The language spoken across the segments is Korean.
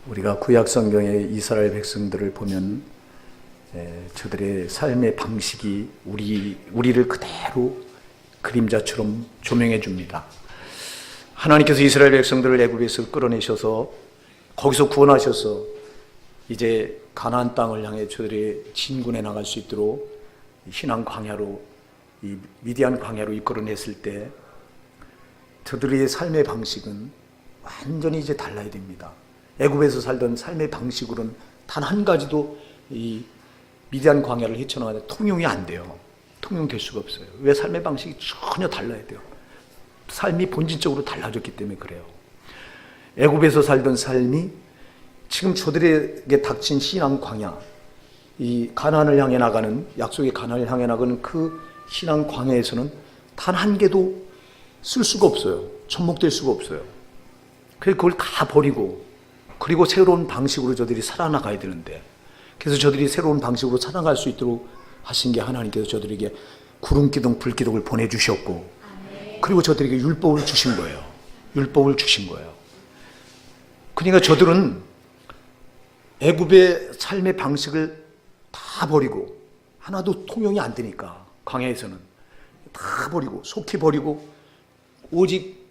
우리가 구약 성경의 이스라엘 백성들을 보면 저들의 삶의 방식이 우리를 그대로 그림자처럼 조명해 줍니다. 하나님께서 이스라엘 백성들을 애굽에서 끌어내셔서 거기서 구원하셔서 이제 가나안 땅을 향해 저들의 진군해 나갈 수 있도록 신앙 광야로, 이 미디안 광야로 이끌어냈을 때 저들의 삶의 방식은 완전히 이제 달라야 됩니다. 애굽에서 살던 삶의 방식으로는 단 한 가지도 이 미디안 광야를 헤쳐나가는데 통용이 안 돼요. 통용될 수가 없어요. 왜? 삶의 방식이 전혀 달라야 돼요. 삶이 본질적으로 달라졌기 때문에 그래요. 애굽에서 살던 삶이 지금 저들에게 닥친 신앙 광야, 이 가나안을 향해 나가는, 약속의 가나안을 향해 나가는 그 신앙 광야에서는 단 한 개도 쓸 수가 없어요. 접목될 수가 없어요. 그래서 그걸 다 버리고, 그리고 새로운 방식으로 저들이 살아나가야 되는데, 그래서 저들이 새로운 방식으로 살아갈 수 있도록 하신 게 하나님께서 저들에게 구름기둥, 불기둥을 보내주셨고, 그리고 저들에게 율법을 주신 거예요. 율법을 주신 거예요. 그러니까 저들은 애굽의 삶의 방식을 다 버리고, 하나도 통용이 안 되니까 광야에서는 다 버리고, 속히 버리고, 오직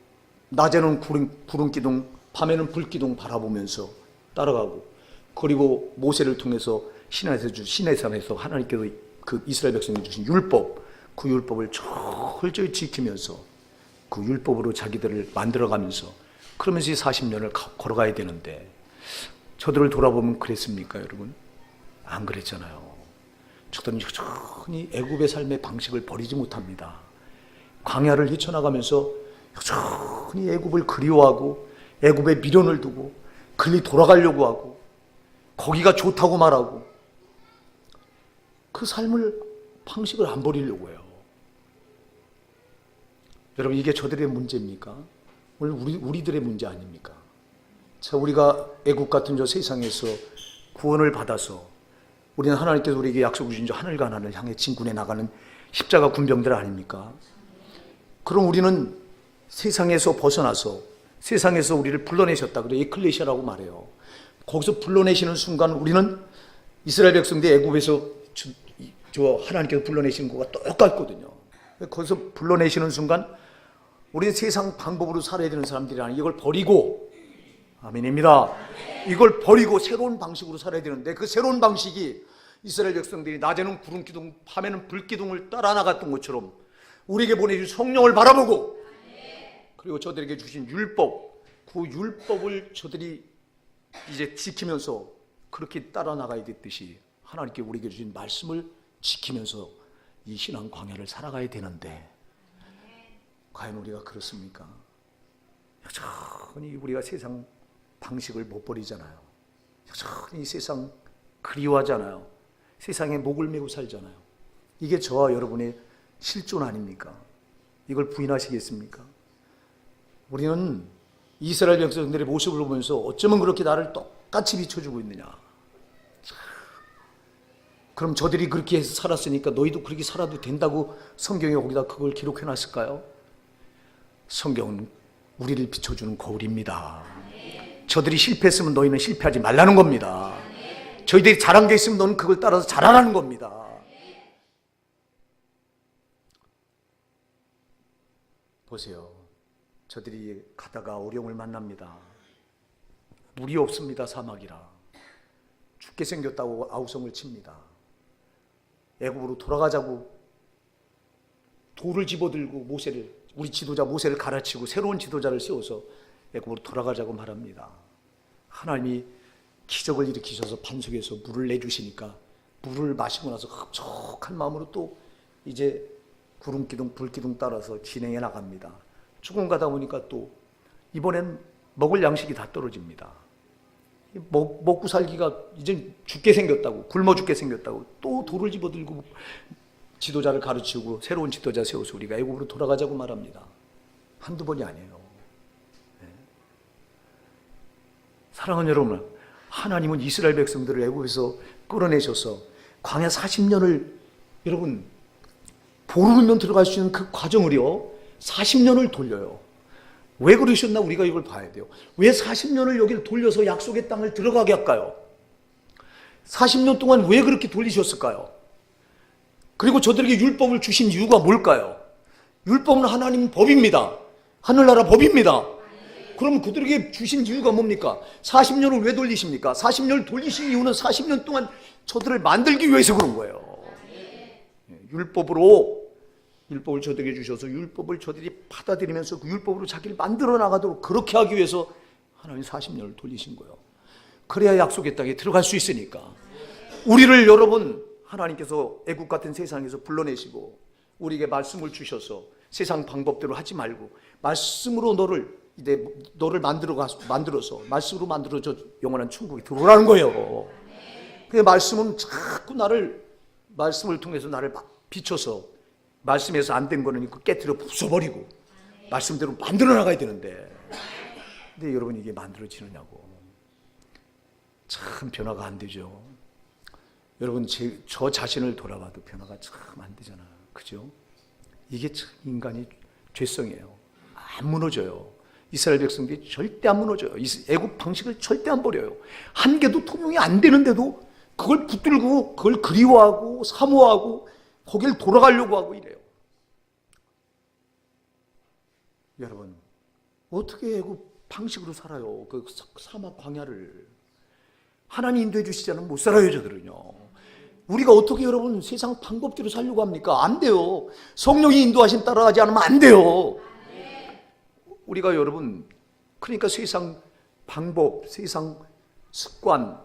낮에는 구름기둥, 밤에는 불기둥 바라보면서 따라가고, 그리고 모세를 통해서 시내산에서 하나님께서 그 이스라엘 백성이 주신 율법, 그 율법을 철저히 지키면서 그 율법으로 자기들을 만들어가면서, 그러면서 이 40년을 걸어가야 되는데, 저들을 돌아보면 그랬습니까, 여러분? 안 그랬잖아요. 저들은 여전히 애굽의 삶의 방식을 버리지 못합니다. 광야를 헤쳐나가면서 여전히 애굽을 그리워하고, 애굽에 미련을 두고 글리 돌아가려고 하고, 거기가 좋다고 말하고, 그 삶을 방식을 안 버리려고 해요. 여러분, 이게 저들의 문제입니까? 오늘 우리들의 문제 아닙니까? 자, 우리가 애국 같은 저 세상에서 구원을 받아서 우리는 하나님께서 우리에게 약속 주신 저 하늘과 하나를 향해 진군해 나가는 십자가 군병들 아닙니까? 그럼 우리는 세상에서 벗어나서 세상에서 우리를 불러내셨다 그래, 에클레시아라고 말해요. 거기서 불러내시는 순간 우리는 이스라엘 백성들 애굽에서 저 하나님께서 불러내시는 것과 똑같거든요. 거기서 불러내시는 순간 우리는 세상 방법으로 살아야 되는 사람들이 아니라 이걸 버리고, 아멘입니다. 이걸 버리고 새로운 방식으로 살아야 되는데, 그 새로운 방식이 이스라엘 백성들이 낮에는 구름기둥, 밤에는 불기둥을 따라 나갔던 것처럼 우리에게 보내준 성령을 바라보고, 그리고 저들에게 주신 율법, 그 율법을 저들이 이제 지키면서 그렇게 따라 나가야 됐듯이 하나님께 우리에게 주신 말씀을 지키면서 이 신앙 광야를 살아가야 되는데, 과연 우리가 그렇습니까? 여전히 우리가 세상 방식을 못 버리잖아요. 여전히 세상 그리워하잖아요. 세상에 목을 메고 살잖아요. 이게 저와 여러분의 실존 아닙니까? 이걸 부인하시겠습니까? 우리는 이스라엘 백성들의 모습을 보면서 어쩌면 그렇게 나를 똑같이 비춰주고 있느냐. 그럼 저들이 그렇게 해서 살았으니까 너희도 그렇게 살아도 된다고 성경에 거기다 그걸 기록해 놨을까요? 성경은 우리를 비춰주는 거울입니다. 저들이 실패했으면 너희는 실패하지 말라는 겁니다. 저희들이 잘한 게 있으면 너는 그걸 따라서 잘하라는 겁니다. 보세요. 저들이 가다가 어려움을 만납니다. 물이 없습니다. 사막이라. 죽게 생겼다고 아우성을 칩니다. 애굽으로 돌아가자고 돌을 집어들고 우리 지도자 모세를 갈아치고 새로운 지도자를 세워서 애굽으로 돌아가자고 말합니다. 하나님이 기적을 일으키셔서 반석에서 물을 내주시니까 물을 마시고 나서 흡족한 마음으로 또 이제 구름기둥 불기둥 따라서 진행해 나갑니다. 조금 가다 보니까 또 이번엔 먹을 양식이 다 떨어집니다. 먹고 살기가 이제 죽게 생겼다고, 굶어 죽게 생겼다고 또 돌을 집어들고 지도자를 가르치고 새로운 지도자 세워서 우리가 애굽으로 돌아가자고 말합니다. 한두 번이 아니에요. 네. 사랑하는 여러분, 하나님은 이스라엘 백성들을 애굽에서 끌어내셔서 광야 40년을 여러분 보름이면 들어갈 수 있는 그 과정을요 40년을 돌려요. 왜 그러셨나 우리가 이걸 봐야 돼요. 왜 40년을 여기를 돌려서 약속의 땅을 들어가게 할까요? 40년 동안 왜 그렇게 돌리셨을까요? 그리고 저들에게 율법을 주신 이유가 뭘까요? 율법은 하나님 법입니다. 하늘나라 법입니다. 그럼 그들에게 주신 이유가 뭡니까? 40년을 왜 돌리십니까? 40년을 돌리신 이유는 40년 동안 저들을 만들기 위해서 그런 거예요. 율법을 저들에게 주셔서 율법을 저들이 받아들이면서 그 율법으로 자기를 만들어 나가도록 그렇게 하기 위해서 하나님 40년을 돌리신 거예요. 그래야 약속의 땅에 들어갈 수 있으니까. 우리를 여러분 하나님께서 애국 같은 세상에서 불러내시고 우리에게 말씀을 주셔서 세상 방법대로 하지 말고 말씀으로 너를 만들어서 말씀으로 만들어져 영원한 천국에 들어오라는 거예요. 그 말씀은 자꾸 말씀을 통해서 나를 비춰서 말씀에서 안 된 거는 깨트려 부숴버리고 말씀대로 만들어 나가야 되는데, 근데 여러분 이게 만들어지느냐고. 참 변화가 안 되죠. 여러분 저 자신을 돌아봐도 변화가 참 안 되잖아. 그죠? 이게 참 인간의 죄성이에요. 안 무너져요. 이스라엘 백성들이 절대 안 무너져요. 애국 방식을 절대 안 버려요. 한 개도 통용이 안 되는데도 그걸 붙들고 그걸 그리워하고 사모하고 거길 돌아가려고 하고 이래요. 여러분 어떻게 애국 방식으로 살아요? 그 사막 광야를 하나님 인도해 주시지 않으면 못 살아요. 저들은요. 우리가 어떻게 여러분 세상 방법대로 살려고 합니까? 안 돼요. 성령이 인도하심 따라가지 않으면 안 돼요. 우리가 여러분 그러니까 세상 방법, 세상 습관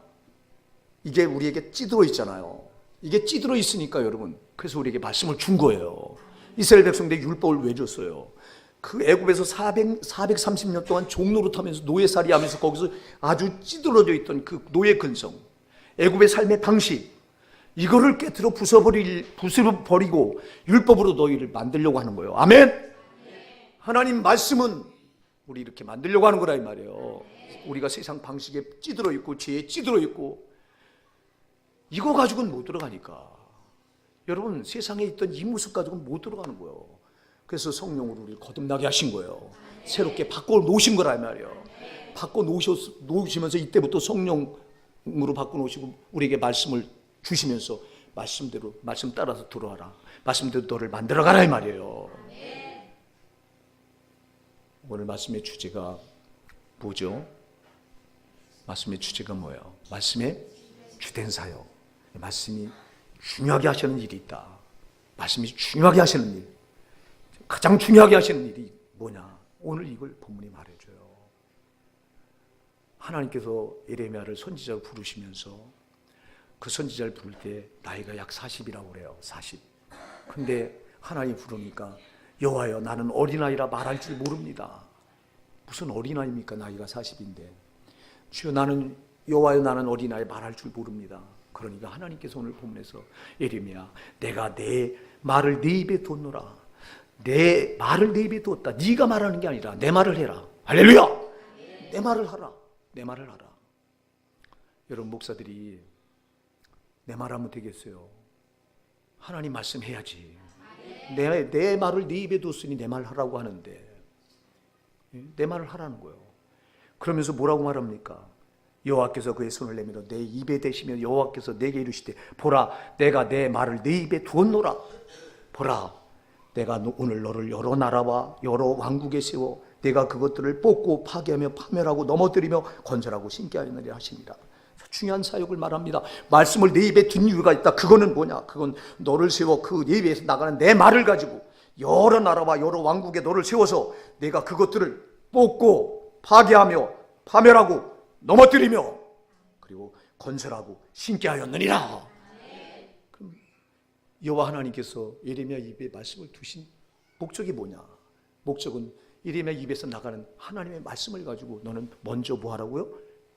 이게 우리에게 찌들어 있잖아요. 이게 찌들어 있으니까 여러분 그래서 우리에게 말씀을 준 거예요. 이스라엘 백성들에게 율법을 왜 줬어요? 그 애굽에서 430년 동안 종노릇하면서 노예살이 하면서 거기서 아주 찌들어져 있던 그 노예 근성, 애굽의 삶의 방식, 이거를 깨트려 부숴버리고 율법으로 너희를 만들려고 하는 거예요. 아멘. 하나님 말씀은 우리 이렇게 만들려고 하는 거라 이 말이에요. 우리가 세상 방식에 찌들어 있고 죄에 찌들어 있고 이거 가지고는 못 들어가니까. 여러분 세상에 있던 이 모습 가지고는 못 들어가는 거예요. 그래서 성령으로 우리를 거듭나게 하신 거예요. 새롭게 바꿔 놓으신 거라 이 말이에요. 바꿔 놓으시면서 이때부터 성령으로 바꿔 놓으시고 우리에게 말씀을 주시면서 말씀 따라서 들어와라. 말씀대로 너를 만들어가라 이 말이에요. 오늘 말씀의 주제가 뭐죠? 말씀의 주제가 뭐예요? 말씀의 주된 사역. 말씀이 중요하게 하시는 일이 있다. 말씀이 중요하게 하시는 일, 가장 중요하게 하시는 일이 뭐냐? 오늘 이걸 본문이 말해줘요. 하나님께서 예레미야를 선지자로 부르시면서 그 선지자를 부를 때 나이가 약 40이라고 그래요. 40. 근데 하나님이 부르니까 여호와여 나는 어린아이라 말할 줄 모릅니다. 무슨 어린아이입니까? 나이가 40인데. 주여 나는 여호와여 나는 어린아이 말할 줄 모릅니다. 그러니까 하나님께서 오늘 본문에서 예레미야 내가 내 말을 네 입에 뒀노라. 내 말을 네 입에 두었다. 네가 말하는 게 아니라 내 말을 해라. 할렐루야. 내 말을 하라. 내 말을 하라. 여러분 목사들이 내 말하면 되겠어요? 하나님 말씀해야지. 내 말을 네 입에 뒀으니 내 말 하라고 하는데 내 말을 하라는 거예요. 그러면서 뭐라고 말합니까? 여호와께서 그의 손을 내밀어 내 입에 대시며 여호와께서 내게 이르시되 보라 내가 내 말을 네 입에 두었노라. 보라 내가 오늘 너를 여러 나라와 여러 왕국에 세워 내가 그것들을 뽑고 파괴하며 파멸하고 넘어뜨리며 건설하고 신께 하리라 하시니라. 중요한 사역을 말합니다. 말씀을 내 입에 둔 이유가 있다. 그거는 뭐냐? 그건 너를 세워 그 내 입에서 나가는 내 말을 가지고 여러 나라와 여러 왕국에 너를 세워서 내가 그것들을 뽑고 파괴하며 파멸하고 넘어뜨리며 그리고 건설하고 신께 하였느니라. 그럼 여호와 하나님께서 예레미야 입에 말씀을 두신 목적이 뭐냐? 목적은 예레미야 입에서 나가는 하나님의 말씀을 가지고 너는 먼저 뭐 하라고요?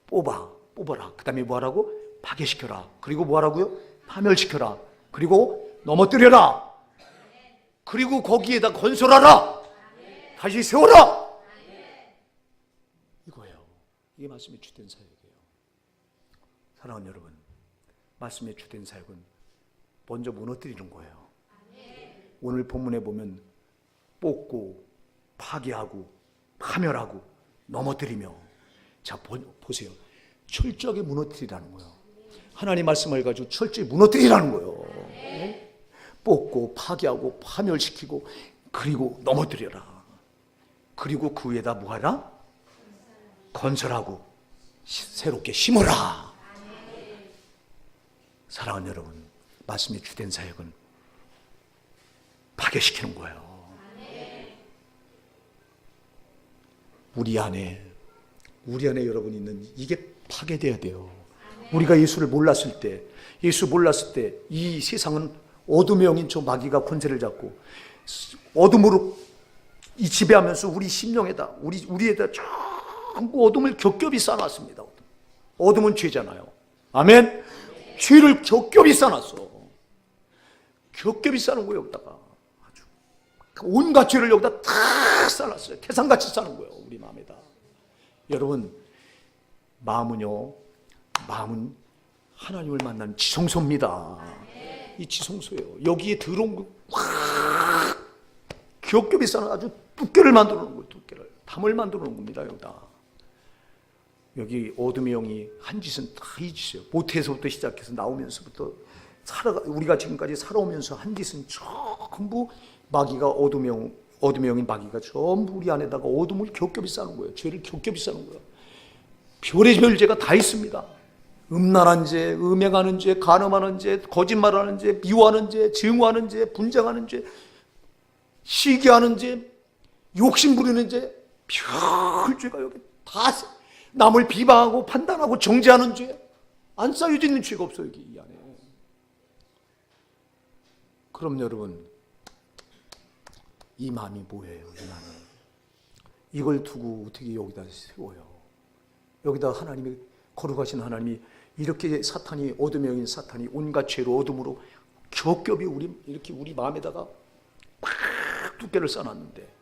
뽑아라. 그 다음에 뭐 하라고? 파괴시켜라. 그리고 뭐 하라고요? 파멸시켜라. 그리고 넘어뜨려라. 그리고 거기에다 건설하라. 다시 세워라. 이거예요. 이게 말씀의 주된 사역이에요. 사랑하는 여러분, 말씀의 주된 사역은 먼저 무너뜨리는 거예요. 오늘 본문에 보면 뽑고 파괴하고 파멸하고 넘어뜨리며, 자 보세요. 철저하게 무너뜨리라는 거예요. 하나님 말씀을 가지고 철저히 무너뜨리라는 거예요. 뽑고 파괴하고 파멸시키고 그리고 넘어뜨려라. 그리고 그 위에다 뭐하라? 건설하고 새롭게 심어라. 사랑하는 여러분, 말씀의 주된 사역은 파괴시키는 거예요. 우리 안에 여러분 있는 이게 파괴돼야 돼요. 우리가 예수를 몰랐을 때, 이 세상은 어둠의 영인 저 마귀가 권세를 잡고 어둠으로 이 지배하면서 우리 심령에다, 우리에다 전부 어둠을 겹겹이 쌓아놨습니다. 어둠은 죄잖아요. 아멘. 죄를 겹겹이 쌓아놨어. 겹겹이 쌓는 거예요. 여기다가 아주 온갖 죄를 여기다 탁 쌓아놨어요. 태산같이 쌓는 거예요. 우리 마음에다. 여러분, 마음은 하나님을 만난 지성소입니다. 이 지성소예요. 여기에 들어온 거 확 겹겹이 쌓아 아주 두께를 만들어 놓은 거예요. 두께를, 담을 만들어 놓은 겁니다. 여기다. 여기 어둠의 영이 한 짓은 다 이 짓이에요. 모태에서부터 시작해서 나오면서부터 우리가 지금까지 살아오면서 한 짓은 전부 마귀가 어둠의 영인 마귀가 전부 우리 안에다가 어둠을 겹겹이 쌓는 거예요. 죄를 겹겹이 쌓는 거예요. 별의 죄가 다 있습니다. 음란한 죄, 음행하는 죄, 간음하는 죄, 거짓말하는 죄, 미워하는 죄, 증오하는 죄, 분쟁하는 죄, 시기하는 죄, 욕심 부리는 죄, 별 죄가 여기 다 남을 비방하고 판단하고 정죄하는 죄, 안 쌓여져 있는 죄가 없어요. 여기 이 안에. 그럼 여러분, 이 마음이 뭐예요? 이 마음이. 이걸 두고 어떻게 여기다 세워요? 여기다 하나님이, 거룩하신 하나님이 이렇게 사탄이, 어둠의 영인 사탄이 온갖 죄로 어둠으로 겹겹이 우리 마음에다가 팍 두께를 쌓아놨는데,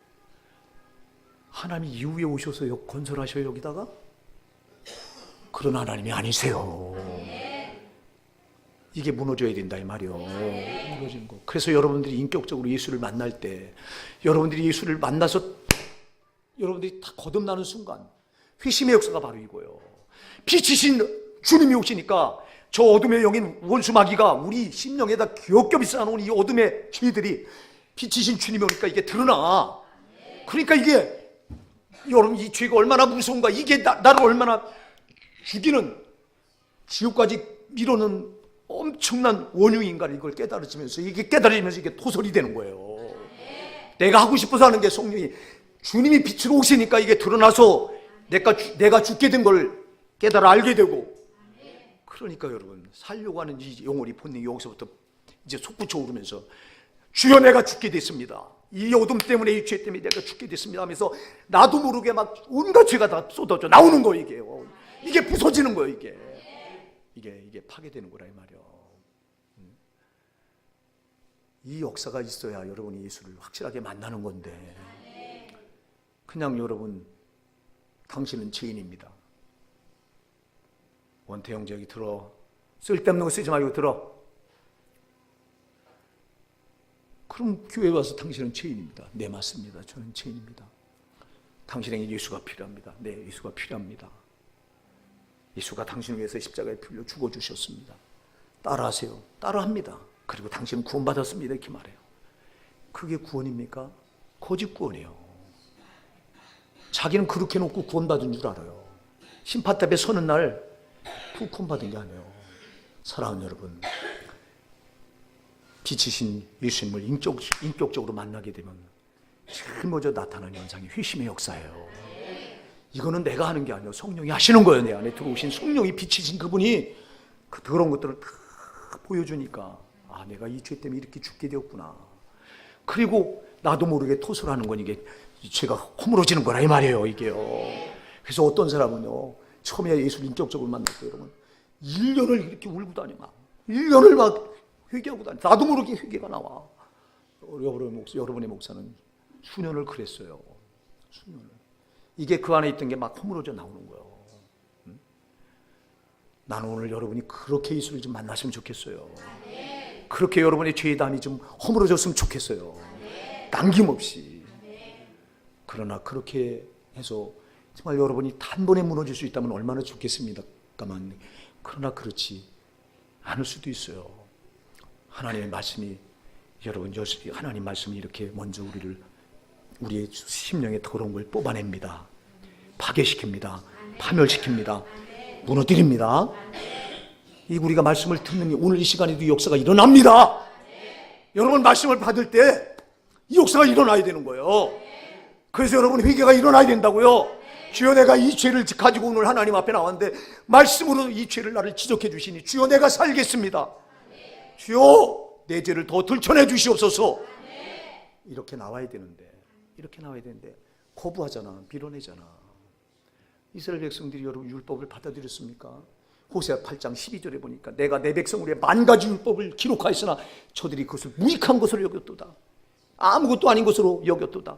하나님이 이후에 오셔서 건설하셔요 여기다가? 그런 하나님이 아니세요. 이게 무너져야 된다 이 말이요. 무너지는 거. 그래서 여러분들이 인격적으로 예수를 만날 때, 여러분들이 예수를 만나서 여러분들이 다 거듭나는 순간 회심의 역사가 바로 이거예요. 빛이신 주님이 오시니까 저 어둠의 영인 원수 마귀가 우리 심령에다 겹겹이 쌓아놓은 이 어둠의 죄들이 빛이신 주님이 오니까 이게 드러나. 그러니까 이게 여러분, 이 죄가 얼마나 무서운가, 이게 나를 얼마나 죽이는, 지옥까지 미루는 엄청난 원흉인가, 이걸 깨달아지면서 이게 토설이 되는 거예요. 내가 하고 싶어서 하는 게 성령이, 주님이 빛으로 오시니까 이게 드러나서 내가 죽게 된 걸 깨달아 알게 되고. 그러니까 여러분, 살려고 하는 이 영혼이, 본능이 여기서부터 이제 솟구쳐 오르면서 주여 내가 죽게 됐습니다. 이 어둠 때문에, 이 죄 때문에 내가 죽게 됐습니다 하면서 나도 모르게 막 온갖 죄가 다 쏟아져 나오는 거예요. 이게 부서지는 거예요. 이게 파괴되는 거라 이 말이요. 이 역사가 있어야 여러분이 예수를 확실하게 만나는 건데, 그냥 여러분, 당신은 죄인입니다. 원태영 저기 들어. 쓸데없는 거 쓰지 말고 들어. 그럼 교회 와서 당신은 죄인입니다. 네, 맞습니다. 저는 죄인입니다. 당신에게 예수가 필요합니다. 네, 예수가 필요합니다. 예수가 당신을 위해서 십자가에 풀려 죽어주셨습니다. 따라하세요. 따라합니다. 그리고 당신은 구원받았습니다. 이렇게 말해요. 그게 구원입니까? 거짓 구원이에요. 자기는 그렇게 놓고 구원받은 줄 알아요. 심판답에 서는 날 구원받은 게 아니에요. 사랑하는 여러분, 빛이신 예수님을 인격적으로 만나게 되면 제일 먼저 나타나는 현상이 회심의 역사예요. 이거는 내가 하는 게 아니에요. 성령이 하시는 거예요. 내 안에 들어오신 성령이, 빛이신 그분이 그 더러운 것들을 다 보여주니까, 아, 내가 이 죄 때문에 이렇게 죽게 되었구나. 그리고 나도 모르게 토설하는 건 이게 죄가 허물어지는 거라 이 말이에요. 이게요. 그래서 어떤 사람은요, 처음에 예수를 인격적으로 만날 때 여러분 1년을 이렇게 울고 다녀. 막 1년을 막 회개하고 다녀. 나도 모르게 회개가 나와. 여러분의 목사는 수년을 그랬어요. 수년을. 이게 그 안에 있던 게 막 허물어져 나오는 거예요. 나는 오늘 여러분이 그렇게 예수를 좀 만났으면 좋겠어요. 그렇게 여러분의 죄의 담이 좀 허물어졌으면 좋겠어요. 남김없이. 그러나 그렇게 해서 정말 여러분이 단번에 무너질 수 있다면 얼마나 좋겠습니다만, 그러나 그렇지 않을 수도 있어요. 하나님의 말씀이, 여러분, 하나님 말씀이 이렇게 먼저 우리의 심령의 더러운 걸 뽑아냅니다. 파괴시킵니다. 파멸시킵니다. 무너뜨립니다. 이 우리가 말씀을 듣는 오늘 이 시간에도 역사가 일어납니다. 여러분, 말씀을 받을 때 이 역사가 일어나야 되는 거예요. 그래서 여러분, 회개가 일어나야 된다고요. 주여, 내가 이 죄를 가지고 오늘 하나님 앞에 나왔는데 말씀으로 이 죄를 나를 지적해 주시니 주여, 내가 살겠습니다. 주여, 내 죄를 더 들춰내 주시옵소서. 이렇게 나와야 되는데 거부하잖아. 밀어내잖아. 이스라엘 백성들이 여러분 율법을 받아들였습니까? 호세아 8장 12절에 보니까 내가 내 백성을 위해 만 가지 율법을 기록하였으나 저들이 그것을 무익한 것으로 여겼도다. 아무것도 아닌 것으로 여겼도다.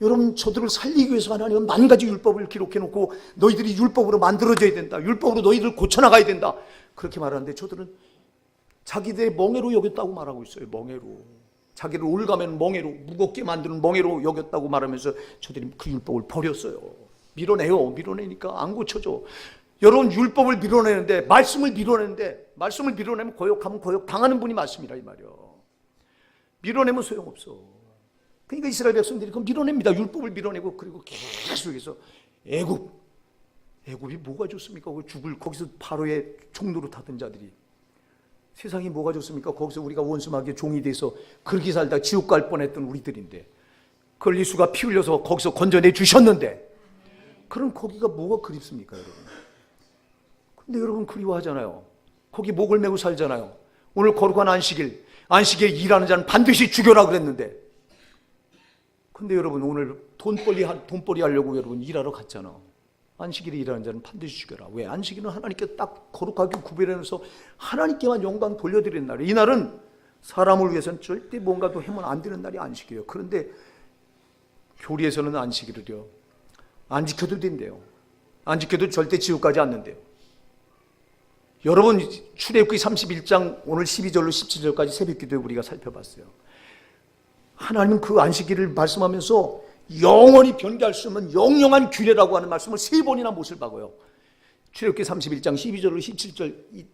여러분, 저들을 살리기 위해서 하나님은 만 가지 율법을 기록해놓고 너희들이 율법으로 만들어져야 된다. 율법으로 너희들을 고쳐나가야 된다. 그렇게 말하는데 저들은 자기들의 멍해로 여겼다고 말하고 있어요. 멍해로. 자기를 올가면 멍해로, 무겁게 만드는 멍해로 여겼다고 말하면서 저들이 그 율법을 버렸어요. 밀어내니까 안 고쳐져. 여러분, 율법을 밀어내는데, 말씀을 밀어내면 거역하면 거역 당하는 분이 말씀이라 이 말이요. 밀어내면 소용없어. 그러니까 이스라엘 백성들이 그걸 밀어냅니다. 율법을 밀어내고, 그리고 계속해서 애굽이 뭐가 좋습니까? 거기서 바로의 종로로 타던 자들이. 세상이 뭐가 좋습니까? 거기서 우리가 원수마귀의 종이 돼서 그렇게 살다 지옥 갈 뻔했던 우리들인데, 그걸 예수가 피 흘려서 거기서 건져내 주셨는데, 그럼 거기가 뭐가 그립습니까, 여러분? 근데 여러분 그리워하잖아요. 거기 목을 메고 살잖아요. 오늘 거룩한 안식일에 일하는 자는 반드시 죽여라 그랬는데, 근데 여러분 오늘 돈벌이 하려고 여러분 일하러 갔잖아. 안식일에 일하는 자는 반드시 죽여라. 왜? 안식일은 하나님께 딱 거룩하게 구별해서 하나님께만 영광 돌려드리는 날이에요. 이 날은 사람을 위해서는 절대 뭔가도 해면 안 되는 날이 안식이에요. 그런데 교리에서는 안식일을요, 안 지켜도 된대요. 안 지켜도 절대 지옥 가지 않는데요. 여러분, 출애굽기 31장 오늘 12절로 17절까지 새벽기도에 우리가 살펴봤어요. 하나님은 그 안식일을 말씀하면서 영원히 변개할 수 없는 영영한 규례라고 하는 말씀을 3번이나 못을 박아요. 출애굽기 31장 12절로 17절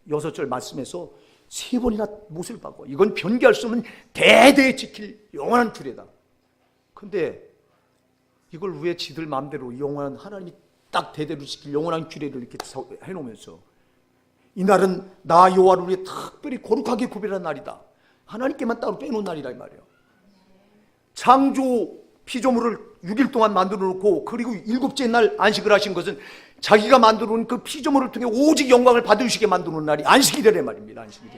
6절 말씀에서 3번이나 못을 박아. 이건 변개할 수 없는 대대에 지킬 영원한 규례다. 근데 이걸 왜 지들 마음대로 영원한, 하나님이 딱 대대로 지킬 영원한 규례를 이렇게 해놓으면서 이 날은 나 여호와를 위해 특별히 거룩하게 구별한 날이다. 하나님께만 따로 빼놓은 날이라 이 말이에요. 창조 피조물을 6일 동안 만들어 놓고 그리고 7째 날 안식을 하신 것은 자기가 만들어 놓은 그 피조물을 통해 오직 영광을 받으시게 만들어 놓은 날이 안식일이란 말입니다. 안식일.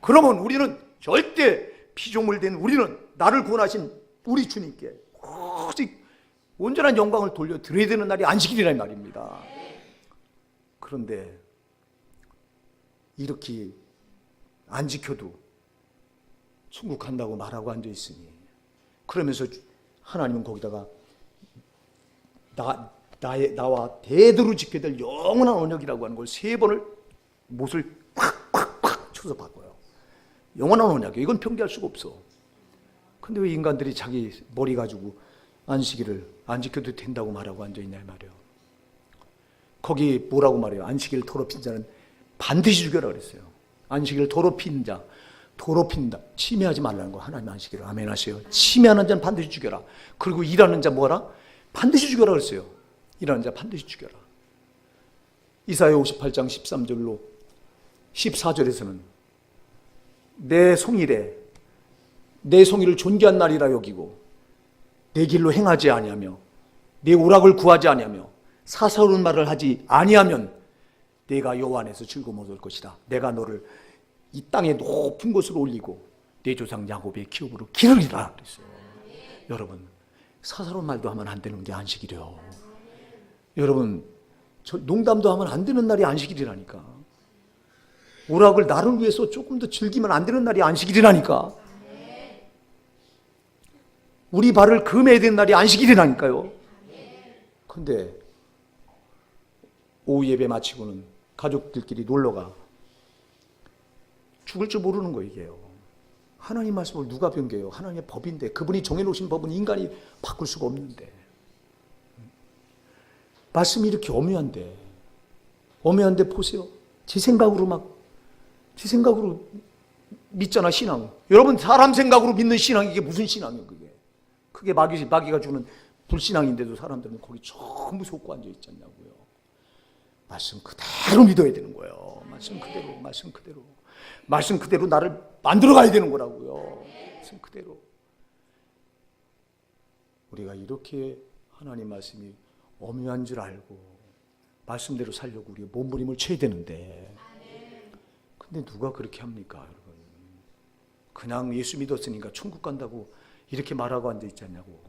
그러면 우리는 절대 피조물 된 우리는 나를 구원하신 우리 주님께 오직 온전한 영광을 돌려드려야 되는 날이 안식일이란 말입니다. 그런데 이렇게 안 지켜도 천국 간다고 말하고 앉아있으니, 그러면서 하나님은 거기다가 나와 대대로 지켜야 될 영원한 언약이라고 하는 걸 3번을 못을 콱콱콱 쳐서 바꿔요. 영원한 언약이에요. 이건 변개할 수가 없어. 근데 왜 인간들이 자기 머리 가지고 안식일을 안 지켜도 된다고 말하고 앉아있냐 말이에요. 거기 뭐라고 말해요? 안식일 더럽힌 자는 반드시 죽여라 그랬어요. 안식일 더럽힌다. 침해하지 말라는 거. 하나님 안식일을 아멘 하세요. 침해하는 자는 반드시 죽여라. 그리고 일하는 자 뭐하라? 반드시 죽여라 그랬어요. 일하는 자 반드시 죽여라. 이사야 58장 13절로 14절에서는 내 성일을 존귀한 날이라 여기고 내 길로 행하지 아니하며 내 오락을 구하지 아니하며 사사로운 말을 하지 아니하면 내가 여호와 안에서 즐거움을 얻을 것이다. 내가 너를 이 땅의 높은 곳으로 올리고 내 조상 야곱의 기업으로 기르리라 그랬어요. 여러분, 사사로운 말도 하면 안 되는 게 안식일이에요. 여러분, 농담도 하면 안 되는 날이 안식일이라니까. 오락을 나를 위해서 조금 더 즐기면 안 되는 날이 안식일이라니까. 우리 발을 금해야 되는 날이 안식일이라니까요. 근데 오후 예배 마치고는 가족들끼리 놀러가. 죽을 줄 모르는 거 이게요. 하나님 말씀을 누가 변개해요? 하나님의 법인데, 그분이 정해놓으신 법은 인간이 바꿀 수가 없는데. 말씀이 이렇게 엄해한데 보세요. 제 생각으로 믿잖아, 신앙. 여러분, 사람 생각으로 믿는 신앙이 이게 무슨 신앙이에요, 그게? 그게 마귀가 주는 불신앙인데도 사람들은 거기 전부 속고 앉아있지 않냐고요. 말씀 그대로 믿어야 되는 거예요. 말씀 그대로 나를 만들어 가야 되는 거라고요. 말씀 그대로. 우리가 이렇게 하나님 말씀이 엄연한 줄 알고 말씀대로 살려고 우리가 몸부림을 쳐야 되는데, 근데 누가 그렇게 합니까, 여러분? 그냥 예수 믿었으니까 천국 간다고 이렇게 말하고 앉아있지 않냐고.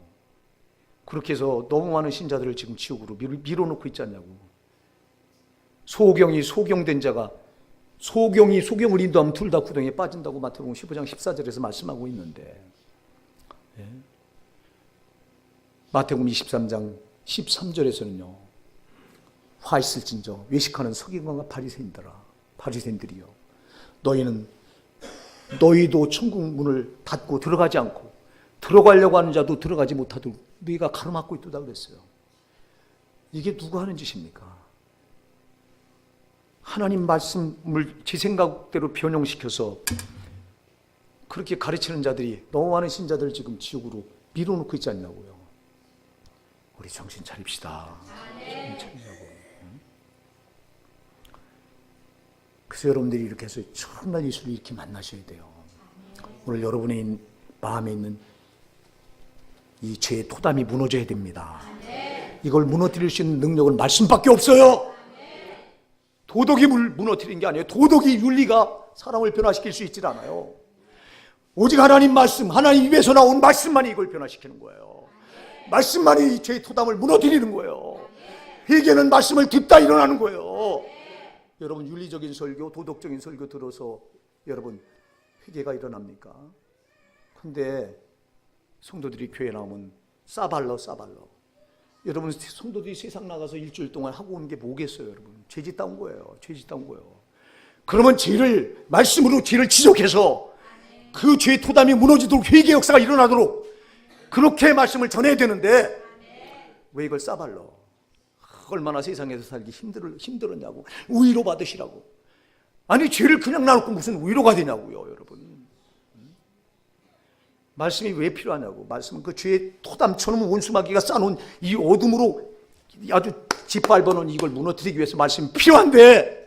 그렇게 해서 너무 많은 신자들을 지금 지옥으로 밀어놓고 있지 않냐고. 소경이 소경된 자가 소경이 소경을 인도하면 둘 다 구덩이에 빠진다고 마태복음 15장 14절에서 말씀하고 있는데, 마태복음 23장 13절에서는요, 화 있을진저 외식하는 서기관과 바리새인들이요, 너희도 천국 문을 닫고 들어가지 않고 들어가려고 하는 자도 들어가지 못하도록 너희가 가로막고 있도다 그랬어요. 이게 누가 하는 짓입니까? 하나님 말씀을 제 생각대로 변형시켜서 그렇게 가르치는 자들이 너무 많은 신자들 지금 지옥으로 밀어놓고 있지 않냐고요. 우리 정신 차립시다. 정신 차리자고. 그래서 여러분들이 이렇게 해서 첫날 예수를 이렇게 만나셔야 돼요. 오늘 여러분의 마음에 있는 이 죄의 토담이 무너져야 됩니다. 이걸 무너뜨릴 수 있는 능력은 말씀밖에 없어요. 도덕이 무너뜨리는 게 아니에요. 도덕이, 윤리가 사람을 변화시킬 수 있질 않아요. 오직 하나님 말씀, 하나님 입에서 나온 말씀만이 이걸 변화시키는 거예요. 말씀만이 이 죄의 토담을 무너뜨리는 거예요. 회개는 말씀을 듣다 일어나는 거예요. 여러분, 윤리적인 설교, 도덕적인 설교 들어서 여러분 회개가 일어납니까? 근데 성도들이 교회 나오면 싸발러. 여러분, 성도들이 세상 나가서 일주일 동안 하고 온 게 뭐겠어요, 여러분? 죄짓 따온 거예요. 그러면 말씀으로 죄를 지적해서 그 죄의 토담이 무너지도록 회개 역사가 일어나도록 그렇게 말씀을 전해야 되는데, 왜 이걸 싸발러? 얼마나 세상에서 살기 힘들었냐고. 위로 받으시라고. 아니, 죄를 그냥 놔놓고 무슨 위로가 되냐고요, 여러분. 말씀이 왜 필요하냐고. 말씀은 그 죄의 토담처럼 원수마귀가 쌓아놓은 이 어둠으로 아주 짓밟아놓은 이걸 무너뜨리기 위해서 말씀이 필요한데,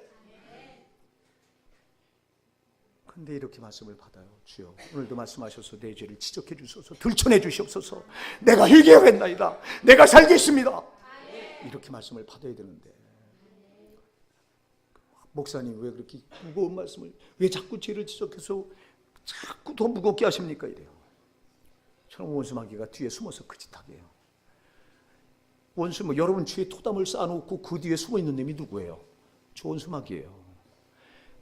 근데 이렇게 말씀을 받아요. 주여, 오늘도 말씀하셔서 내 죄를 지적해 주소서, 들춰내 주시옵소서. 내가 회개하겠나이다. 내가 살겠습니다. 이렇게 말씀을 받아야 되는데, 목사님 왜 그렇게 무거운 말씀을, 왜 자꾸 죄를 지적해서 자꾸 더 무겁게 하십니까? 이래요. 저는 원수마귀가 뒤에 숨어서 그 짓 하게 해요. 여러분 죄의 토담을 쌓아놓고 그 뒤에 숨어있는 놈이 누구예요? 저 원수마귀예요.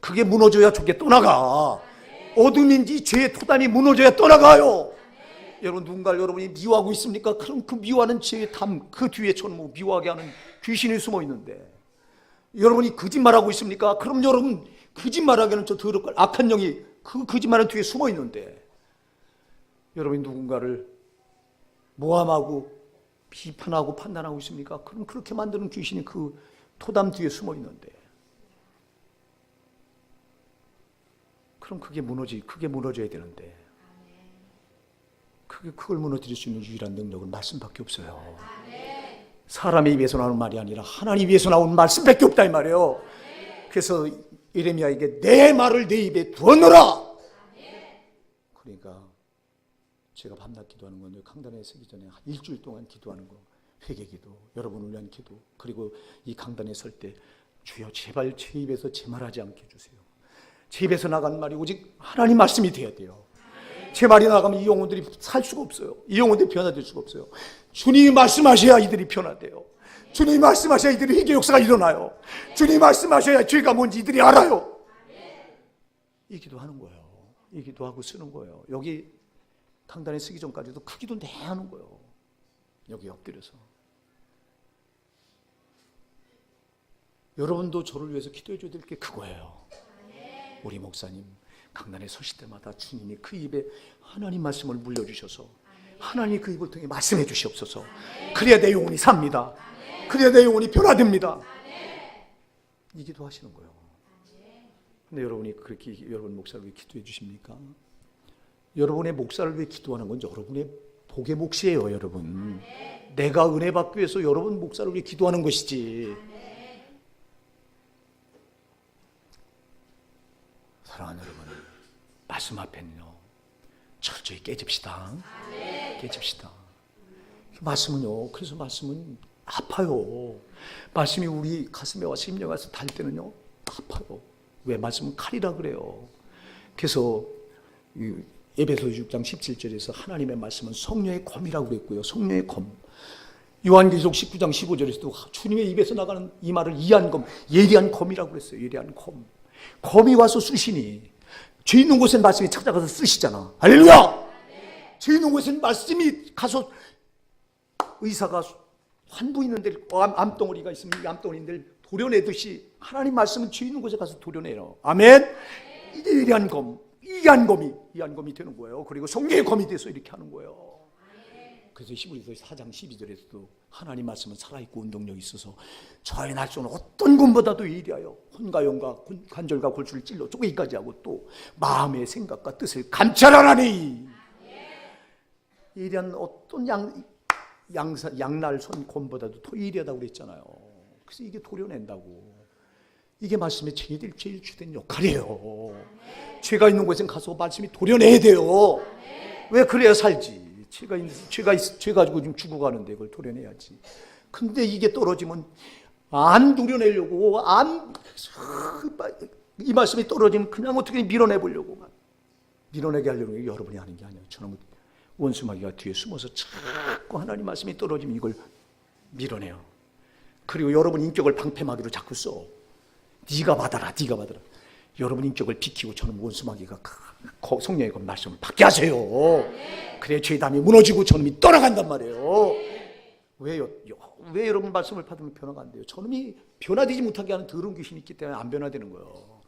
그게 무너져야 저게 떠나가. 어둠인지 죄의 토담이 무너져야 떠나가요. 여러분, 누군가를 여러분이 미워하고 있습니까? 그럼 그 미워하는 죄의 담, 그 뒤에 저는 미워하게 하는 귀신이 숨어 있는데, 여러분이 거짓말하고 있습니까? 그럼 여러분 거짓말하게 하는 저 더럽고 악한 영이 그 거짓말하는 뒤에 숨어 있는데, 여러분이 누군가를 모함하고 비판하고 판단하고 있습니까? 그럼 그렇게 만드는 귀신이 그 토담 뒤에 숨어 있는데, 그럼 그게 무너져야 되는데, 그걸 무너뜨릴 수 있는 유일한 능력은 말씀밖에 없어요. 사람의 입에서 나오는 말이 아니라 하나님 입에서 나오는 말씀밖에 없다 이 말이에요. 그래서 예레미야에게 내 말을 내 입에 두었노라. 그러니까 제가 밤낮 기도하는 건 강단에 서기 전에 일주일 동안 기도하는 거, 회개기도, 여러분을 위한 기도, 그리고 이 강단에 설 때 주여 제발 제 입에서 제 말하지 않게 해주세요. 제 입에서 나간 말이 오직 하나님 말씀이 되어야 돼요. 제 말이 나가면 이 영혼들이 살 수가 없어요. 이 영혼들이 변화될 수가 없어요. 주님이 말씀하셔야 이들이 변화돼요. 주님이 말씀하셔야 이들이 회개 역사가 일어나요. 주님이 말씀하셔야 죄가 뭔지 이들이 알아요. 이 기도하는 거예요. 이 기도하고 쓰는 거예요. 여기 강단에 쓰기 전까지도 그 기도 내 하는 거예요. 여기 엎드려서. 여러분도 저를 위해서 기도해 줘야 될 게 그거예요. 우리 목사님 강단에 서실 때마다 주님이 그 입에 하나님 말씀을 물려주셔서 하나님이 그 입을 통해 말씀해 주시옵소서. 그래야 내 영혼이 삽니다. 그래야 내 영혼이 변화됩니다. 이 기도 하시는 거예요. 근데 여러분이 그렇게 여러분 목사를 위해 기도해 주십니까? 여러분의 목사를 위해 기도하는 건 여러분의 복의 몫이에요, 여러분. 내가 은혜 받기 위해서 여러분 목사를 위해 기도하는 것이지. 사랑하는 여러분, 말씀 앞에는요 철저히 깨집시다. 깨집시다. 말씀은요, 그래서 말씀은 아파요. 말씀이 우리 가슴에 와서 심령에 와서 닿을 때는요 아파요. 왜? 말씀은 칼이라 그래요. 그래서 에베소서 6장 17절에서 하나님의 말씀은 성령의 검이라고 그랬고요. 성령의 검. 요한계시록 19장 15절에서도 주님의 입에서 나가는 이 말을 이한 검, 예리한 검이라고 그랬어요. 예리한 검. 검이 와서 쓰시니 죄 있는 곳에 말씀이 찾아가서 쓰시잖아. 할렐루야! 죄 있는 곳에 말씀이 가서 의사가 환부 있는 데 암덩어리가 있으면 이 암덩어리를 도려내듯이 하나님 말씀은 죄 있는 곳에 가서 도려내요. 아멘. 이게 예리한 검, 이한 검이 되는 거예요. 그리고 성령의 검이 돼서 이렇게 하는 거예요. 그래서 히브리서 4장 12절에서도 하나님 말씀은 살아있고 운동력이 있어서 저의 날쏘는 어떤 검보다도 예리하여 혼과 영과 관절과 골수를 찔러 쪼개기까지 하고 또 마음의 생각과 뜻을 감찰하나니. 예리한 어떤 양날선 검보다도 더 예리하다고 그랬잖아요. 그래서 이게 도려낸다고. 이게 말씀의 제일 주된 역할이에요. 죄가 있는 곳엔 가서 말씀이 도려내야 돼요. 왜? 그래야 살지. 죄 가지고 지금 죽어가는데 그걸 도려내야지. 근데 이게 떨어지면 안 도려내려고 이 말씀이 떨어지면 그냥 어떻게 밀어내보려고 밀어내게 하려는 게 여러분이 하는 게 아니에요. 저는 원수마귀가 뒤에 숨어서 자꾸 하나님 말씀이 떨어지면 이걸 밀어내요. 그리고 여러분 인격을 방패막이로 자꾸 써. 네가 받아라. 여러분 인격을 비키고 저는 원수마귀가 성령의 말씀을 받게 하세요. 그래야 죄담이 무너지고 저놈이 떠나간단 말이에요. 왜요? 왜 여러분 말씀을 받으면 변화가 안 돼요? 저놈이 변화되지 못하게 하는 더러운 귀신이 있기 때문에 안 변화되는 거예요.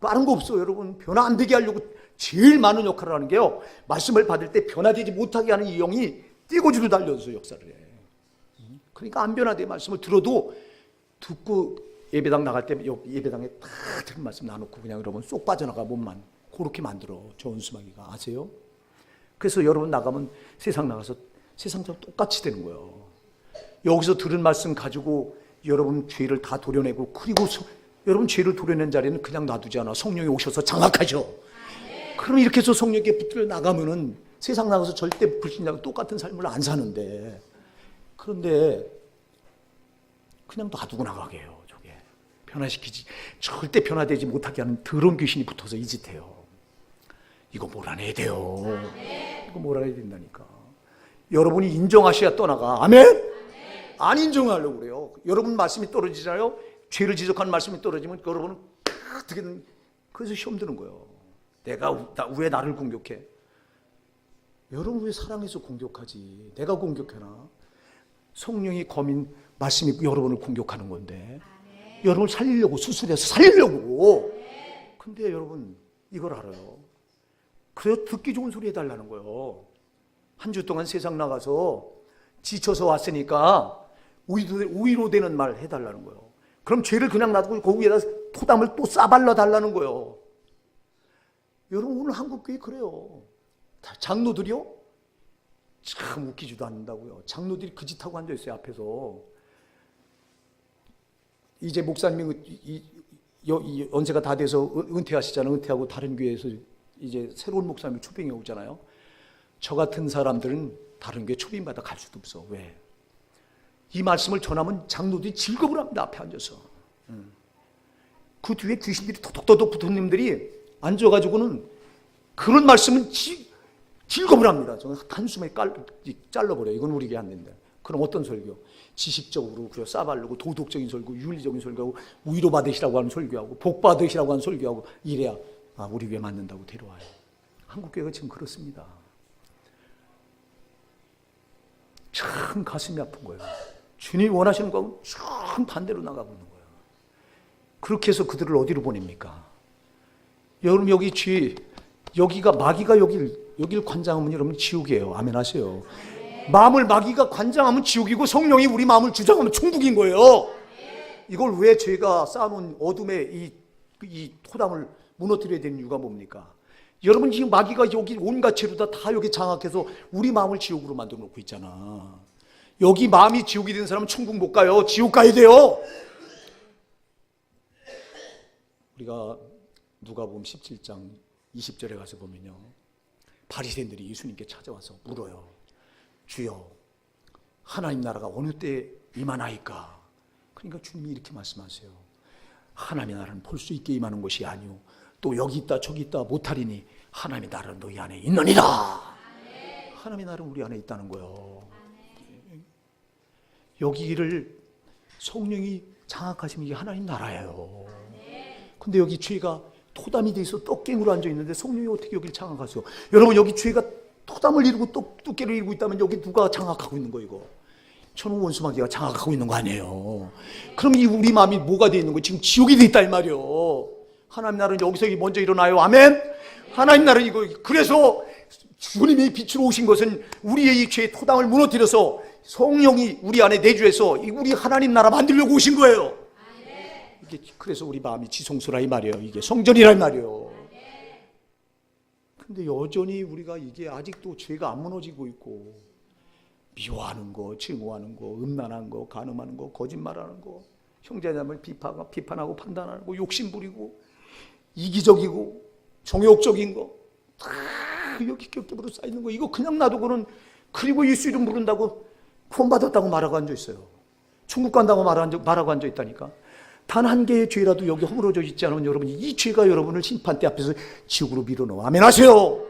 다른 거 없어요. 여러분 변화 안 되게 하려고 제일 많은 역할을 하는 게요, 말씀을 받을 때 변화되지 못하게 하는 이 영이 떼고지로 달려서 역사를 해. 그러니까 안 변화돼. 말씀을 들어도 듣고 예배당 나갈 때 예배당에 다 들은 말씀 나놓고 그냥 여러분 쏙 빠져나가 몸만 그렇게 만들어. 저 원수마귀가. 아세요? 그래서 여러분 나가면 세상 나가서 세상처럼 똑같이 되는 거예요. 여기서 들은 말씀 가지고 여러분 죄를 다 도려내고, 그리고 여러분 죄를 도려낸 자리는 그냥 놔두지 않아. 성령이 오셔서 장악하죠. 그럼 이렇게 해서 성령께 붙들려 나가면은 세상 나가서 절대 불신자가 똑같은 삶을 안 사는데, 그런데 그냥 놔두고 나가게 해요. 저게 변화시키지, 절대 변화되지 못하게 하는 더러운 귀신이 붙어서 이 짓 해요. 이거 몰아내야 돼요. 이거 몰아내야 된다니까. 여러분이 인정하셔야 떠나가. 아멘? 안 인정하려고 그래요. 여러분 말씀이 떨어지잖아요. 죄를 지적하는 말씀이 떨어지면 여러분은 어떻게든 그래서 시험 드는 거예요. 왜 나를 공격해? 여러분 왜 사랑해서 공격하지? 내가 공격하나? 성령이 검인 말씀이 여러분을 공격하는 건데, 여러분을 살리려고, 수술해서 살리려고. 근데 여러분 이걸 알아요. 그래서 듣기 좋은 소리 해달라는 거예요. 한 주 동안 세상 나가서 지쳐서 왔으니까 우위로 되는 말 해달라는 거예요. 그럼 죄를 그냥 놔두고 그 위에다 토담을 또 싸발라 달라는 거예요. 여러분 오늘 한국교회 그래요. 장로들이요? 참 웃기지도 않는다고요. 장로들이 그 짓하고 앉아있어요. 앞에서. 이제 목사님이 언제가 다 돼서 은퇴하시잖아요. 은퇴하고 다른 교회에서 이제 새로운 목사님이 초빙해 오잖아요. 저 같은 사람들은 다른 교회 초빙받아 갈 수도 없어. 왜? 이 말씀을 전하면 장로들이 즐겁을 합니다. 앞에 앉아서. 그 뒤에 귀신들이 도둑도둑 부처님들이 앉아가지고는 그런 말씀은 즐겁을 합니다. 저는 한숨에 잘라버려요. 이건 우리 교회 안 된다. 그럼 어떤 설교? 지식적으로 그냥 싸바르고 도덕적인 설교, 윤리적인 설교하고 위로 받으시라고 하는 설교하고 복 받으시라고 하는 설교하고 이래야 우리 교회 맞는다고 데려와요. 한국교회가 지금 그렇습니다. 참 가슴이 아픈 거예요. 주님이 원하시는 거하고 참 반대로 나가고 있는 거예요. 그렇게 해서 그들을 어디로 보냅니까? 여러분 여기가 마귀가 여길 관장하면 여러분 지옥이에요. 아멘 하세요. 마음을 마귀가 관장하면 지옥이고 성령이 우리 마음을 주장하면 천국인 거예요. 이걸 왜 죄가 쌓아놓은 어둠의 이 토담을 무너뜨려야 되는 이유가 뭡니까? 여러분, 지금 마귀가 여기 온갖 죄로 다 여기 장악해서 우리 마음을 지옥으로 만들어 놓고 있잖아. 여기 마음이 지옥이 된 사람은 천국 못 가요. 지옥 가야 돼요. 우리가 누가복음 17장 20절에 가서 보면요, 바리새인들이 예수님께 찾아와서 물어요. 주여, 하나님 나라가 어느 때 임하나이까? 그러니까 주님이 이렇게 말씀하세요. 하나님의 나라는 볼 수 있게 임하는 것이 아니오, 또 여기 있다 저기 있다 못하리니 하나님의 나라는 너희 안에 있느니라. 하나님의 나라는 우리 안에 있다는 거예요. 여기를 성령이 장악하시면 이게 하나님 나라예요. 근데 여기 죄가 토담이 돼 있어 떡갱으로 앉아 있는데 성령이 어떻게 여기를 장악하세요? 여러분, 여기 죄가 토담을 이루고 뚝깨를 이루고 있다면 여기 누가 장악하고 있는 거? 이거 저는 원수마귀가 장악하고 있는 거 아니에요. 그럼 이 우리 마음이 뭐가 돼 있는 거예요? 지금 지옥이 돼 있다 이 말이에요. 하나님 나라는 여기서 먼저 일어나요. 아멘. 하나님 나라는 이거. 그래서 주님이 빛으로 오신 것은 우리의 이 죄의 토담을 무너뜨려서 성령이 우리 안에 내주해서 우리 하나님 나라 만들려고 오신 거예요. 이게 그래서 우리 마음이 지성소라 이 말이에요. 이게 성전이라 이 말이에요. 근데 여전히 우리가 이게 아직도 죄가 안 무너지고 있고, 미워하는 거, 증오하는 거, 음란한 거, 간음하는 거, 거짓말하는 거, 형제자매를 비판하고 판단하고, 욕심 부리고, 이기적이고 정욕적인 거 다 여기 겹겹으로 쌓이는 거, 이거 그냥 놔두고는, 그리고 예수 이름 부른다고 구원받았다고 말하고 앉아 있어요. 천국 간다고 말하고 앉아 있다니까. 단 한 개의 죄라도 여기 허물어져 있지 않으면 여러분, 이 죄가 여러분을 심판대 앞에서 지옥으로 밀어넣어. 아멘 하세요.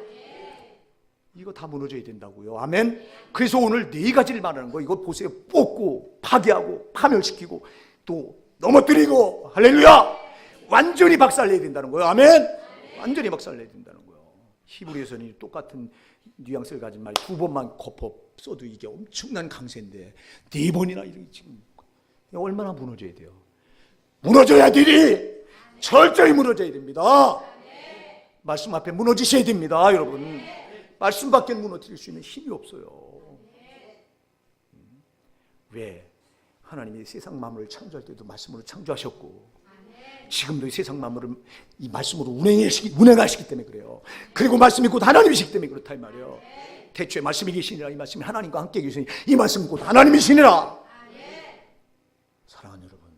이거 다 무너져야 된다고요. 아멘. 그래서 오늘 네 가지를 말하는 거, 이거 보세요. 뽑고 파괴하고 파멸시키고 또 넘어뜨리고, 할렐루야, 완전히 박살내야 된다는 거예요. 아멘. 완전히 박살내야 된다는 거예요. 히브리서는 똑같은 뉘앙스를 가진 말이 두 번만 걷어 써도 이게 엄청난 강세인데 네 번이나 이렇게 지금 얼마나 무너져야 돼요. 무너져야 되니 철저히 무너져야 됩니다. 말씀 앞에 무너지셔야 됩니다. 여러분, 말씀밖에 무너뜨릴 수 있는 힘이 없어요. 왜? 하나님이 세상 만물을 창조할 때도 말씀으로 창조하셨고, 지금도 이 세상 만물을 이 말씀으로 운행하시기 때문에 그래요. 그리고 말씀이 곧 하나님이시기 때문에 그렇다 이 말이에요. 태초에 말씀이 계시니라, 이 말씀이 하나님과 함께 계시니 이 말씀은 곧 하나님이시니라. 사랑하는 여러분,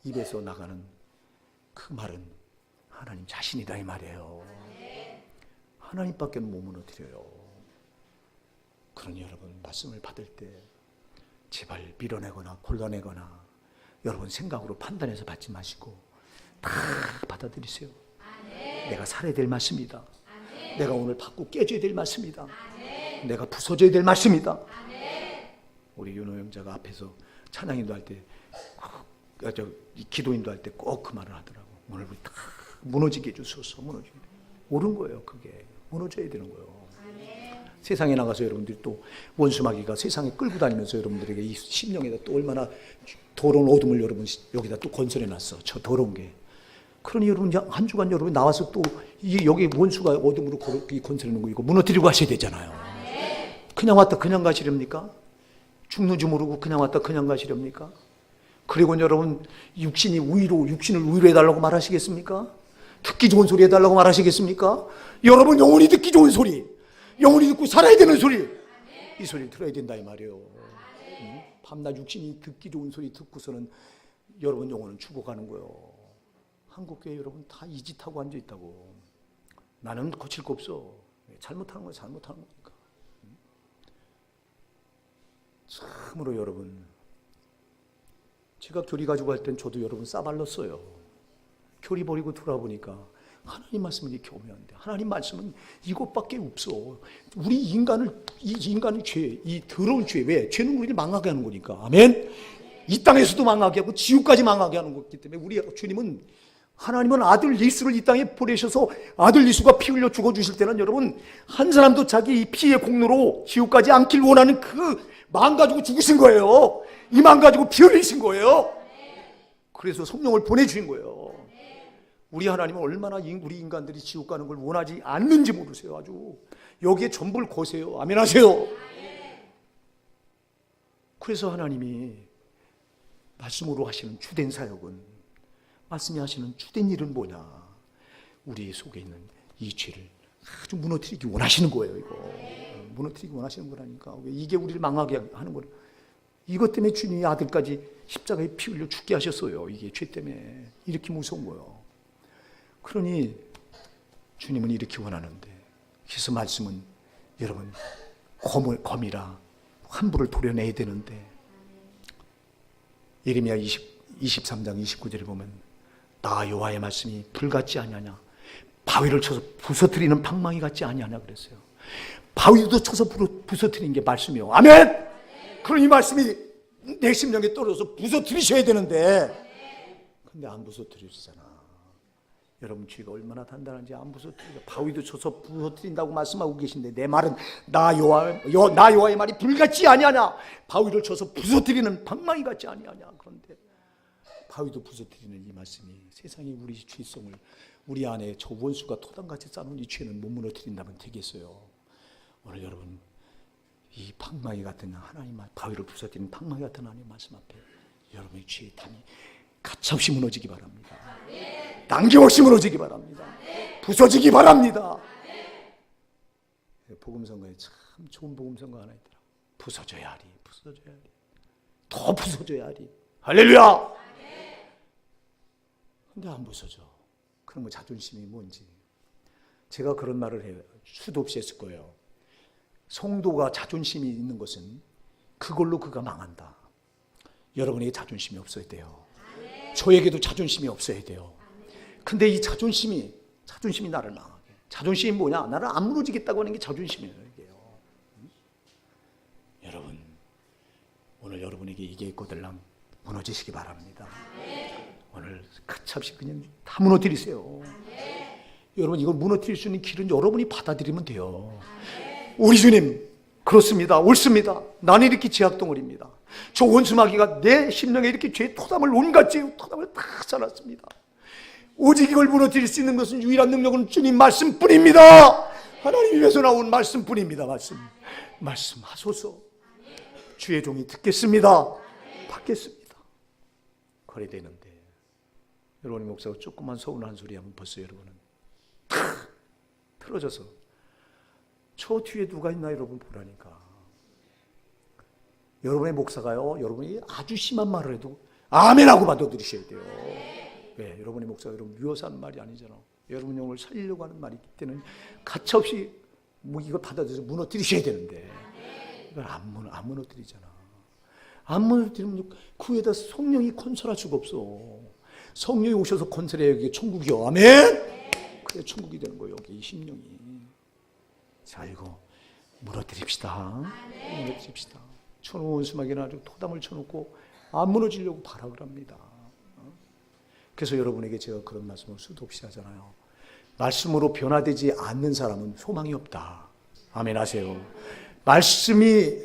입에서 나가는 그 말은 하나님 자신이다 이 말이에요. 하나님밖에 못 무너뜨려요. 그러니 여러분, 말씀을 받을 때 제발 밀어내거나 골라내거나 여러분 생각으로 판단해서 받지 마시고 다 받아들이세요. 내가 살아야 될 말씀이다. 내가 오늘 받고 깨져야 될 말씀이다. 내가 부서져야 될 말씀이다. 우리 윤호 형제가 앞에서 찬양 인도할 때, 기도 인도할 때 꼭 그 말을 하더라고. 오늘 다 무너지게 해주소서. 무너지게. 옳은 거예요. 그게 무너져야 되는 거예요. 세상에 나가서 여러분들이 또 원수마귀가 세상에 끌고 다니면서 여러분들에게 이 심령에다 또 얼마나 더러운 어둠을 여러분 여기다 또 건설해놨어. 저 더러운 게. 그러니 여러분 한 주간 여러분 나와서 또 여기 원수가 어둠으로 건설해놓은 거 이거 무너뜨리고 하셔야 되잖아요. 그냥 왔다 그냥 가시렵니까? 죽는 줄 모르고 그냥 왔다 그냥 가시렵니까? 그리고 여러분 육신을 우위로 해달라고 말하시겠습니까? 듣기 좋은 소리 해달라고 말하시겠습니까? 여러분 영혼이 듣기 좋은 소리, 영혼이 듣고 살아야 되는 소리, 이 소리를 들어야 된다 이 말이에요. 밤낮 육신이 듣기 좋은 소리 듣고서는 여러분 영혼은 죽어가는 거예요. 한국교회 여러분 다 이 짓 하고 앉아 있다고. 나는 고칠 거 없어. 잘못하는 건 잘못하는 거니까. 참으로 여러분, 제가 교리 가지고 할 땐 저도 여러분 싸발랐어요. 교리 버리고 돌아보니까 하나님 말씀은 이렇게 오면 안 돼. 하나님 말씀은 이것밖에 없어. 우리 인간의 죄, 이 더러운 죄, 왜? 죄는 우리를 망하게 하는 거니까. 아멘. 이 땅에서도 망하게 하고 지옥까지 망하게 하는 거기 때문에 우리 주님은, 하나님은 아들 예수를 이 땅에 보내셔서 아들 예수가 피 흘려 죽어주실 때는 여러분 한 사람도 자기 피의 공로로 지옥까지 않길 원하는 그 마음 가지고 죽으신 거예요. 이 마음 가지고 피 흘리신 거예요. 그래서 성령을 보내주신 거예요. 우리 하나님은 얼마나 우리 인간들이 지옥 가는 걸 원하지 않는지 모르세요. 아주 여기에 전부를 거세요. 아멘 하세요. 그래서 하나님이 말씀으로 하시는 주된 사역은, 말씀이 하시는 주된 일은 뭐냐? 우리 속에 있는 이 죄를 아주 무너뜨리기 원하시는 거예요. 이거 무너뜨리기 원하시는 거라니까. 왜 이게 우리를 망하게 하는 거예요? 이것 때문에 주님이 아들까지 십자가에 피 흘려 죽게 하셨어요. 이게 죄 때문에. 이렇게 무서운 거예요. 그러니 주님은 이렇게 원하는데, 그래서 말씀은 여러분 검이라 환부를 도려내야 되는데, 예레미야 23장 29절에 보면 나 여호와의 말씀이 불같지 아니하냐, 바위를 쳐서 부서뜨리는 방망이 같지 아니하냐 그랬어요. 바위도 쳐서 부서뜨리는 게 말씀이요. 아멘. 그럼 이 말씀이 내 심령에 떨어져서 부서뜨리셔야 되는데, 근데 안 부서뜨리시잖아. 여러분 죄가 얼마나 단단한지 안 부서뜨리죠. 바위도 쳐서 부서뜨린다고 말씀하고 계신데, 내 말은 나 여호와의 말이 불같지 아니하냐, 바위를 쳐서 부서뜨리는 방망이 같지 아니하냐. 그런데 바위도 부서뜨리는 이 말씀이 세상에 우리 죄성을, 우리 안에 저 원수가 토단같이 쌓아놓은 이 죄는 못 무너뜨린다면 되겠어요. 오늘 여러분 이 방망이 같은 하나님, 바위를 부서뜨리는 방망이 같은 하나님 말씀 앞에 여러분의 죄의 담이 가차없이 무너지기 바랍니다. 남김없이 무너지기 바랍니다. 부서지기 바랍니다. 복음선거에 참 좋은 복음선거 하나 있더라. 부서져야 하리, 부서져야 하리, 더 부서져야 하리. 할렐루야. 근데 안 부서져. 그런 거 자존심이 뭔지. 제가 그런 말을 해요. 수도 없이 했을 거예요. 성도가 자존심이 있는 것은 그걸로 그가 망한다. 여러분에게 자존심이 없어야 돼요. 저에게도 자존심이 없어야 돼요. 근데 이 자존심이 나를 망하게. 자존심이 뭐냐? 나를 안 무너지겠다고 하는 게 자존심이에요. 여러분, 오늘 여러분에게 이게 있거들랑 무너지시기 바랍니다. 오늘 가차없이 그냥 다 무너뜨리세요. 여러분, 이걸 무너뜨릴 수 있는 길은 여러분이 받아들이면 돼요. 우리 주님, 그렇습니다. 옳습니다. 나는 이렇게 죄악덩어리입니다. 저 원수마귀가 내 심령에 이렇게 죄의 토담을, 온갖 죄의 토담을 다 쌓았습니다. 오직 이걸 무너뜨릴 수 있는 것은 유일한 능력은 주님 말씀뿐입니다. 하나님 입에서 나온 말씀뿐입니다. 말씀하소서. 주의 종이 듣겠습니다. 받겠습니다. 그래 되는데, 여러분의 목사가 조금만 서운한 소리 하면 벌써 여러분은 탁 틀어져서 저 뒤에 누가 있나 여러분 보라니까. 여러분의 목사가요, 여러분이 아주 심한 말을 해도 아멘하고 받아들이셔야 돼요. 왜? 여러분의 목사가 여러분 미워서 하는 말이 아니잖아. 여러분 영을 살리려고 하는 말이기 때문에 가차없이 이걸 받아들여서 무너뜨리셔야 되는데, 이걸 안 무너뜨리잖아. 안 무너뜨리면 그 위에다 성령이 건설할 수가 없어. 성령이 오셔서 건설해. 여기 천국이요. 아멘. 그래 천국이 되는 거예요. 여기 이 심령이. 자, 이거 무너뜨립시다. 무너뜨립시다. 쳐놓은 원수마귀는 아주 토담을 쳐놓고 안 무너지려고 발악을 합니다. 그래서 여러분에게 제가 그런 말씀을 수도 없이 하잖아요. 말씀으로 변화되지 않는 사람은 소망이 없다. 아멘 하세요. 말씀이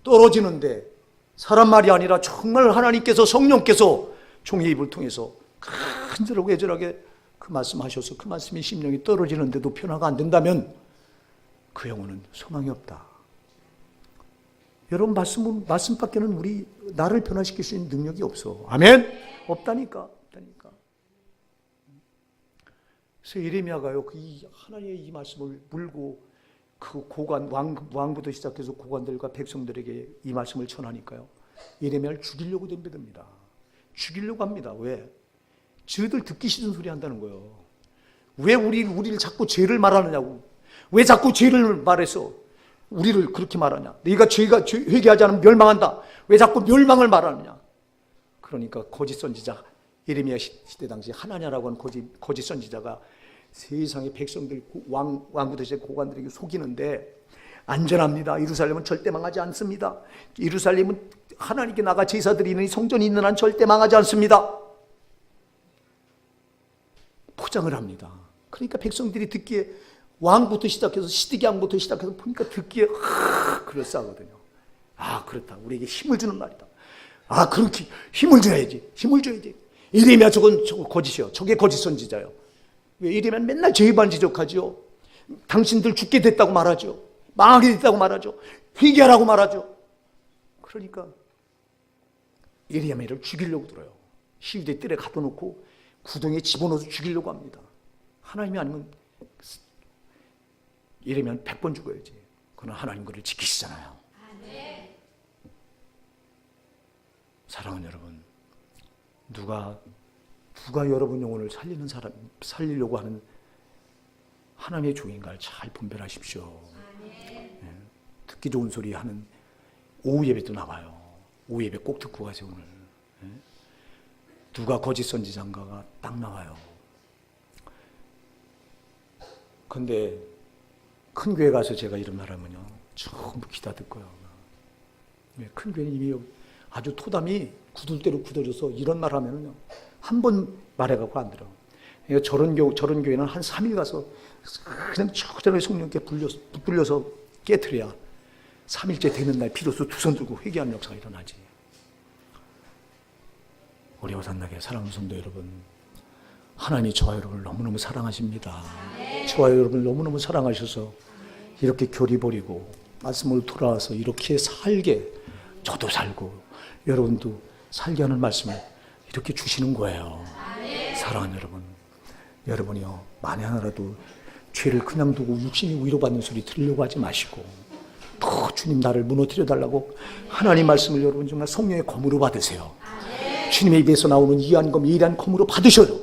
떨어지는데 사람 말이 아니라 정말 하나님께서, 성령께서 종의 입을 통해서 간절하고 애절하게 그 말씀하셔서 그 말씀이 심령이 떨어지는데도 변화가 안 된다면 그 영혼은 소망이 없다. 여러분, 말씀밖에는 나를 변화시킬 수 있는 능력이 없어. 아멘? 없다니까. 그래서 예레미야가요, 하나님의 이 말씀을 물고 그 왕부터 시작해서 고관들과 백성들에게 이 말씀을 전하니까요, 예레미야를 죽이려고 덤벼듭니다. 죽이려고 합니다. 왜? 저희들 듣기 싫은 소리 한다는 거예요. 왜 우리를 자꾸 죄를 말하느냐고. 왜 자꾸 죄를 말해서 우리를 그렇게 말하냐. 죄가 회개하지 않으면 멸망한다. 왜 자꾸 멸망을 말하느냐. 그러니까 거짓 선지자, 예레미야 시대 당시 하나냐라고 하는 거짓 선지자가 세상의 백성들, 왕부터 시작 고관들에게 속이는데, 안전합니다. 예루살렘은 절대 망하지 않습니다. 예루살렘은 하나님께 나가 제사들이 있는 성전이 있는 한 절대 망하지 않습니다. 포장을 합니다. 그러니까 백성들이 듣기에, 왕부터 시작해서 시드기 왕부터 시작해서 보니까 듣기에 그럴싸하거든요. 아, 그렇다. 우리에게 힘을 주는 말이다. 아, 그렇게 힘을 줘야지. 예레미야 저건 거짓이요. 저게 거짓 선지자요. 왜? 예레미야는 맨날 죄만 지적하죠. 당신들 죽게 됐다고 말하죠. 망하게 됐다고 말하죠. 회개하라고 말하죠. 그러니까 예레미야를 죽이려고 들어요. 시위대 뜰에 가둬놓고 구덩이에 집어넣어서 죽이려고 합니다. 하나님이 아니면 예레미야는 100번 죽어야지. 그러나 하나님 그를 지키시잖아요. 사랑하는 여러분, 누가 여러분 영혼을 살리려고 하는 하나님의 종인가를 잘 분별하십시오. 네. 듣기 좋은 소리 하는 오후 예배도 나와요. 오후 예배 꼭 듣고 가세요. 오늘. 네. 누가 거짓 선지자인가가 딱 나와요. 근데 큰 교회 가서 제가 이런 말 하면요, 전부 기다 듣고요. 큰 교회는 이미 아주 토담이 굳을대로 굳어져서 이런 말 하면은요, 한 번 말해갖고 안 들어. 저런 교회는 한 3일 가서 그냥 저절로 성령께 붙들려서 깨트려야 3일째 되는 날 비로소 두 손 들고 회개하는 역사가 일어나지. 우리 오산나게 사랑하는 성도 여러분, 하나님이 저와 여러분을 너무너무 사랑하십니다. 저와 여러분을 너무너무 사랑하셔서 이렇게 교리 버리고 말씀으로 돌아와서 이렇게 살게, 저도 살고 여러분도 살게 하는 말씀을 이렇게 주시는 거예요. 사랑하는 여러분, 여러분이요, 만에 하나라도 죄를 그냥 두고 육신이 위로받는 소리 들으려고 하지 마시고, 더 주님 나를 무너뜨려 달라고 하나님 말씀을 여러분 정말 성령의 검으로 받으세요. 주님의 입에서 나오는 이한 검, 예리한 검으로 받으셔요.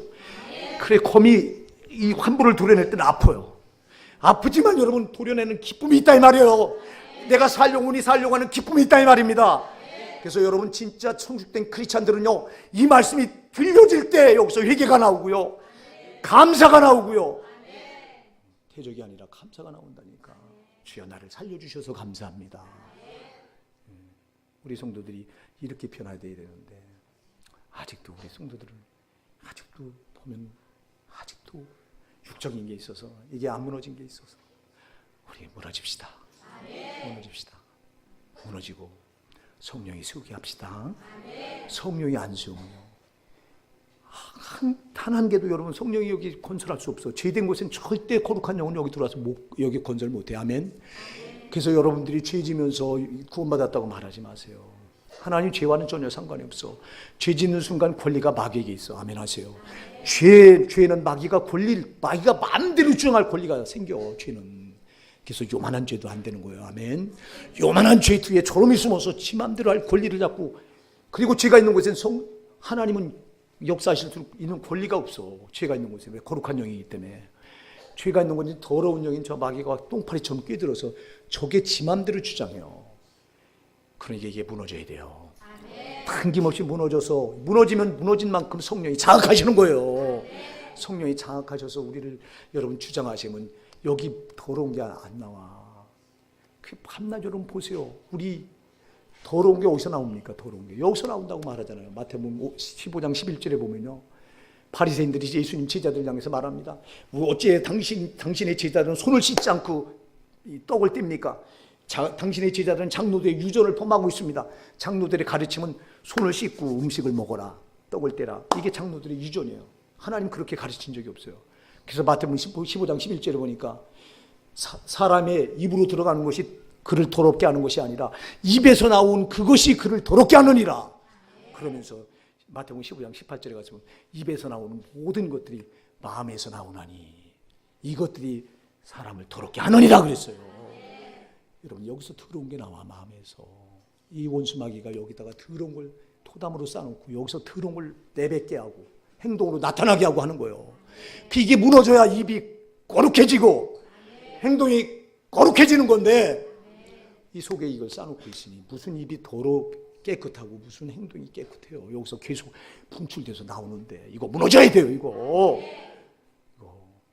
그래, 검이 이 환부를 도려낼 때는 아파요. 아프지만 여러분 도려내는 기쁨이 있다 이 말이에요. 내가 영혼이 살려고 하는 기쁨이 있다 이 말입니다. 그래서 여러분 진짜 성숙된 크리스찬들은요, 이 말씀이 들려질 때 여기서 회개가 나오고요, 감사가 나오고요, 대적이 아니라 감사가 나온다니까. 주여 나를 살려주셔서 감사합니다. 우리 성도들이 이렇게 변화되어야 되는데 아직도 우리 성도들은 아직도 보면 아직도 육적인 게 있어서, 이게 안 무너진 게 있어서 우리 무너집시다. 무너집시다. 무너지고 성령이 세우게 합시다. 성령이 안 세우면요, 단 한 개도 여러분 성령이 여기 건설할 수 없어. 죄된 곳엔 절대 거룩한 영혼 여기 들어와서 여기 건설 못해. 아멘. 그래서 여러분들이 죄 지면서 구원받았다고 말하지 마세요. 하나님 죄와는 전혀 상관이 없어. 죄 짓는 순간 권리가 마귀에게 있어. 아멘 하세요. 죄는 마귀가 마음대로 주장할 권리가 생겨. 죄는. 그래서 요만한 죄도 안 되는 거예요. 아멘. 요만한 죄 뒤에 저놈이 숨어서 지 마음대로 할 권리를 잡고, 그리고 죄가 있는 곳엔 하나님은 역사하실 수 있는 권리가 없어. 죄가 있는 곳에. 왜? 거룩한 영이기 때문에. 죄가 있는 곳은 더러운 영인 저 마귀가 똥파리처럼 꿰들어서 저게 지 마음대로 주장해요. 그러니까 이게 무너져야 돼요. 당김없이 무너져서, 무너지면 무너진 만큼 성령이 장악하시는 거예요. 성령이 장악하셔서 우리를 여러분 주장하시면 여기 더러운 게 안 나와. 그 밤낮 여러분 보세요. 우리 더러운 게 어디서 나옵니까? 더러운 게 여기서 나온다고 말하잖아요. 마태복음 15장 11절에 보면요, 바리새인들이 예수님 제자들 향해서 말합니다. 어찌 당신의 제자들은 손을 씻지 않고 이 떡을 띱니까? 당신의 제자들은 장로들의 유전을 범하고 있습니다. 장로들의 가르침은 손을 씻고 음식을 먹어라, 떡을 떼라. 이게 장로들의 유전이에요. 하나님 그렇게 가르친 적이 없어요. 그래서 마태복음 15장 11절에 보니까 사람의 입으로 들어가는 것이 그를 더럽게 하는 것이 아니라 입에서 나온 그것이 그를 더럽게 하느니라. 그러면서 마태복음 15장 18절에 가서 입에서 나오는 모든 것들이 마음에서 나오나니 이것들이 사람을 더럽게 하느니라 그랬어요. 여러분 여기서 더러운 게 나와. 마음에서. 이 원수마귀가 여기다가 더러운 걸 토담으로 쌓아놓고 여기서 더러운 걸 내뱉게 하고 행동으로 나타나게 하고 하는 거예요. 이게 무너져야 입이 거룩해지고 행동이 거룩해지는 건데, 이 속에 이걸 쌓아놓고 있으니 무슨 입이 깨끗하고 무슨 행동이 깨끗해요. 여기서 계속 분출돼서 나오는데 이거 무너져야 돼요. 이거.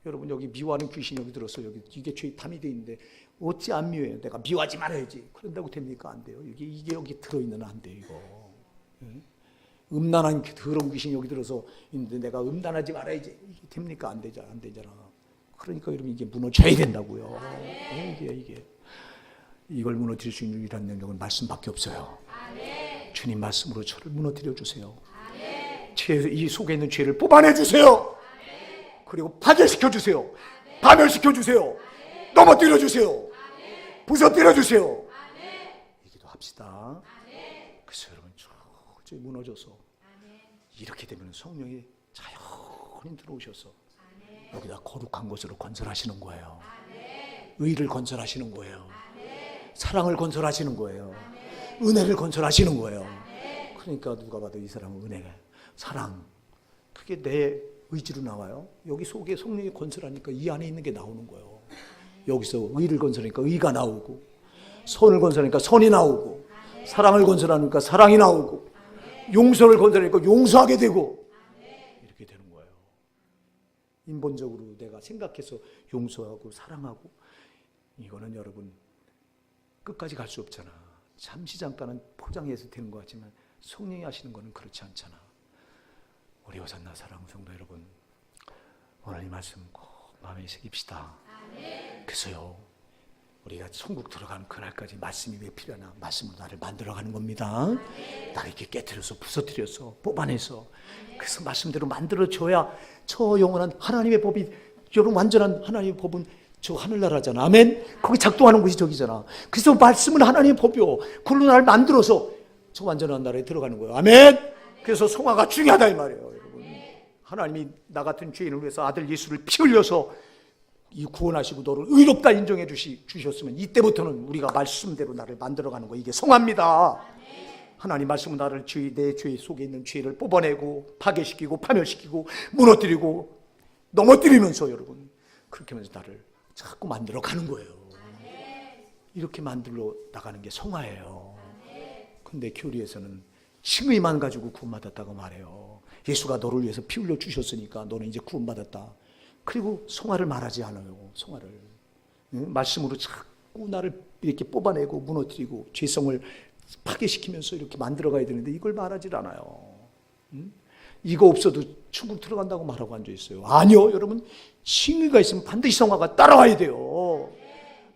여러분 여기 미워하는 귀신이 여기 들어서 이게 죄 담이 돼 있는데 어찌 안 미워해요? 내가 미워하지 말아야지. 그런다고 됩니까? 안 돼요. 이게 여기 들어있는 안 돼요. 이거. 음란한 더러운 귀신이 여기 들어서 있는데 내가 음란하지 말아야지. 이게 됩니까? 안 되잖아. 그러니까 여러분 이게 무너져야 된다고요. 이게. 이걸 무너뜨릴 수 있는 유일한 능력은 말씀밖에 없어요. 주님 말씀으로 저를 무너뜨려 주세요. 이 속에 있는 죄를 뽑아내 주세요. 그리고 파괴시켜 주세요. 파멸시켜 주세요. 넘어뜨려 주세요. 부서뜨려 주세요. 이 기도합시다. 그래서 여러분 갑자기 무너져서 이렇게 되면 성령이 자연히 들어오셔서 여기다 거룩한 것으로 건설하시는 거예요. 의를 건설하시는 거예요. 사랑을 건설하시는 거예요. 은혜를 건설하시는 거예요. 그러니까 누가 봐도 이 사람은 은혜가, 사랑, 그게 내 의지로 나와요. 여기 속에 성령이 건설하니까 이 안에 있는 게 나오는 거예요. 여기서 의를 건설하니까 의가 나오고, 선을 건설하니까 선이 나오고, 사랑을 건설하니까 사랑이 나오고, 용서를 건설하니까 용서하게 되고, 이렇게 되는 거예요. 인본적으로 내가 생각해서 용서하고 사랑하고, 이거는 여러분 끝까지 갈 수 없잖아. 잠시 잠깐은 포장해서 되는 것 같지만 성령이 하시는 거는 그렇지 않잖아. 우리 호산나 사랑하는 성도 여러분, 오늘 이 말씀 꼭 마음에 새깁시다. 그래서요, 우리가 천국 들어가는 그날까지 말씀이 왜 필요하나? 말씀으로 나를 만들어가는 겁니다. 나를 이렇게 깨트려서 부서뜨려서 뽑아내서, 그래서 말씀대로 만들어줘야 저 영원한 하나님의 법이, 여러분 완전한 하나님의 법은 저 하늘나라잖아. 아멘. 거기 작동하는 곳이 저기잖아. 그래서 말씀은 하나님의 법이요, 그걸로 나를 만들어서 저 완전한 나라에 들어가는 거예요. 아멘. 그래서 성화가 중요하다 이 말이에요, 여러분. 하나님이 나 같은 죄인을 위해서 아들 예수를 피 흘려서 이 구원하시고 너를 의롭다 인정해 주셨으면 이때부터는 우리가 말씀대로 나를 만들어가는 거, 이게 성화입니다. 하나님 말씀은 나를 내 죄 속에 있는 죄를 뽑아내고 파괴시키고 파멸시키고 무너뜨리고 넘어뜨리면서, 여러분, 그렇게 하면서 나를 자꾸 만들어 가는 거예요. 이렇게 만들어 나가는 게 성화예요. 근데 교리에서는 칭의만 가지고 구원받았다고 말해요. 예수가 너를 위해서 피 흘려 주셨으니까 너는 이제 구원받았다. 그리고 성화를 말하지 않아요. 성화를 말씀으로 자꾸 나를 이렇게 뽑아내고 무너뜨리고 죄성을 파괴시키면서 이렇게 만들어 가야 되는데 이걸 말하지 않아요. 이거 없어도 천국 들어간다고 말하고 앉아 있어요. 아니요, 여러분, 칭의가 있으면 반드시 성화가 따라와야 돼요.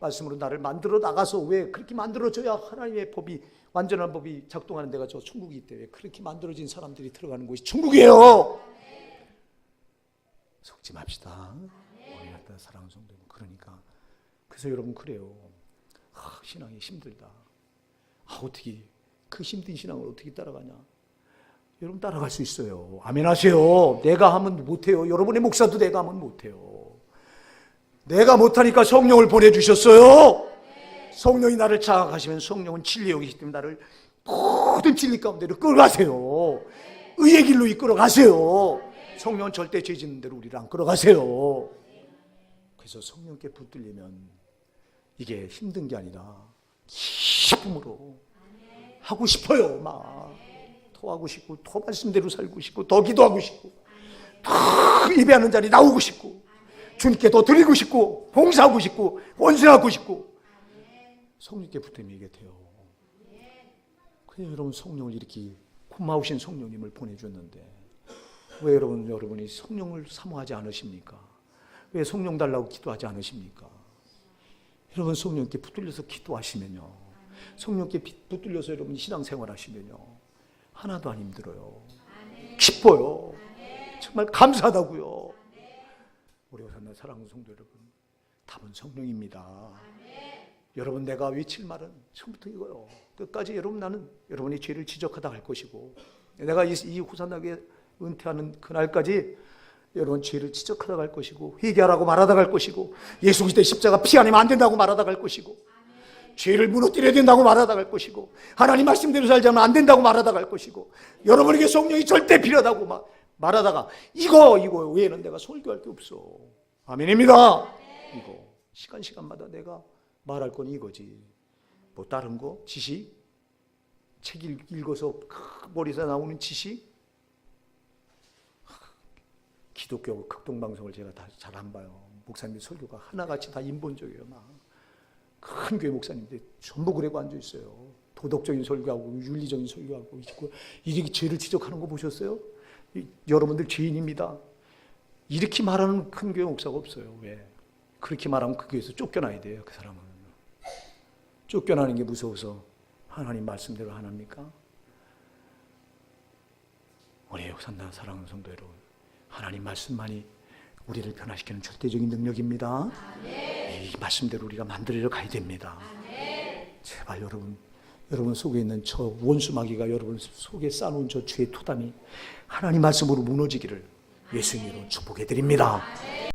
말씀으로 나를 만들어 나가서, 왜 그렇게 만들어져야 하나님의 법이, 완전한 법이 작동하는 데가 저 천국이기 때문에 그렇게 만들어진 사람들이 들어가는 곳이 천국이에요. 속지 맙시다. 우리 같은 사랑하는 성도. 그러니까 그래서 여러분, 그래요. 신앙이 힘들다. 어떻게 그 힘든 신앙을 어떻게 따라가냐? 여러분, 따라갈 수 있어요. 아멘 하세요. 내가 하면 못해요. 여러분의 목사도 내가 하면 못해요. 내가 못하니까 성령을 보내주셨어요. 성령이 나를 자각하시면, 성령은 진리의 영이기 때문에 나를 모든 진리 가운데로 끌어가세요. 의의 길로 이끌어가세요. 성령은 절대 죄 짓는 대로 우리를 안 끌어가세요. 그래서 성령께 붙들리면 이게 힘든 게 아니라 기쁨으로 하고 싶어요. 막 더 하고 싶고, 더 말씀대로 살고 싶고, 더 기도하고 싶고, 더 예배하는 자리 나오고 싶고, 주님께 더 드리고 싶고, 봉사하고 싶고, 헌신하고 싶고. 성령께 붙으면 이게 돼요. 그래서 여러분, 성령을 이렇게 고마우신 성령님을 보내줬는데 왜 여러분이 성령을 사모하지 않으십니까? 왜 성령 달라고 기도하지 않으십니까? 여러분, 성령께 붙들려서 기도하시면요, 성령께 붙들려서 여러분 신앙생활 하시면요, 하나도 안 힘들어요. 기뻐요. 정말 감사하다고요. 우리 호산나 사랑하는 성도 여러분, 답은 성령입니다. 여러분, 내가 외칠 말은 처음부터 이거요. 끝까지 나는 여러분의 죄를 지적하다 갈 것이고, 내가 이 호산나게 은퇴하는 그날까지 여러분 죄를 지적하다 갈 것이고, 회개하라고 말하다 갈 것이고, 예수 그리스도의 십자가 피 아니면 안 된다고 말하다 갈 것이고, 죄를 무너뜨려야 된다고 말하다 갈 것이고, 하나님 말씀대로 살지 않으면 안 된다고 말하다 갈 것이고, 여러분에게 성령이 절대 필요하다고 말하다가 이거 외에는 내가 설교할 게 없어. 아멘입니다. 이거 시간마다 내가 말할 건 이거지. 뭐 다른 거 지식, 책 읽어서 머리에서 나오는 지식, 기독교 극동방송을 제가 다 잘 안 봐요. 목사님들 설교가 하나같이 다 인본적이에요. 큰 교회 목사님들 전부 그러고 앉아 있어요. 도덕적인 설교하고 윤리적인 설교하고 있고, 이렇게 죄를 지적하는 거 보셨어요? 여러분들 죄인입니다. 이렇게 말하는 큰 교회 목사가 없어요. 왜? 그렇게 말하면 그 교회에서 쫓겨나야 돼요. 그 사람은 쫓겨나는 게 무서워서 하나님 말씀대로 안 합니까? 우리 호산나 사랑하는 성도 여러분, 하나님 말씀만이 우리를 변화시키는 절대적인 능력입니다. 이 말씀대로 우리가 만들어 가야 됩니다. 제발 여러분, 여러분 속에 있는 저 원수 마귀가 여러분 속에 쌓아놓은 저 죄의 토담이 하나님 말씀으로 무너지기를 예수님으로 축복해 드립니다.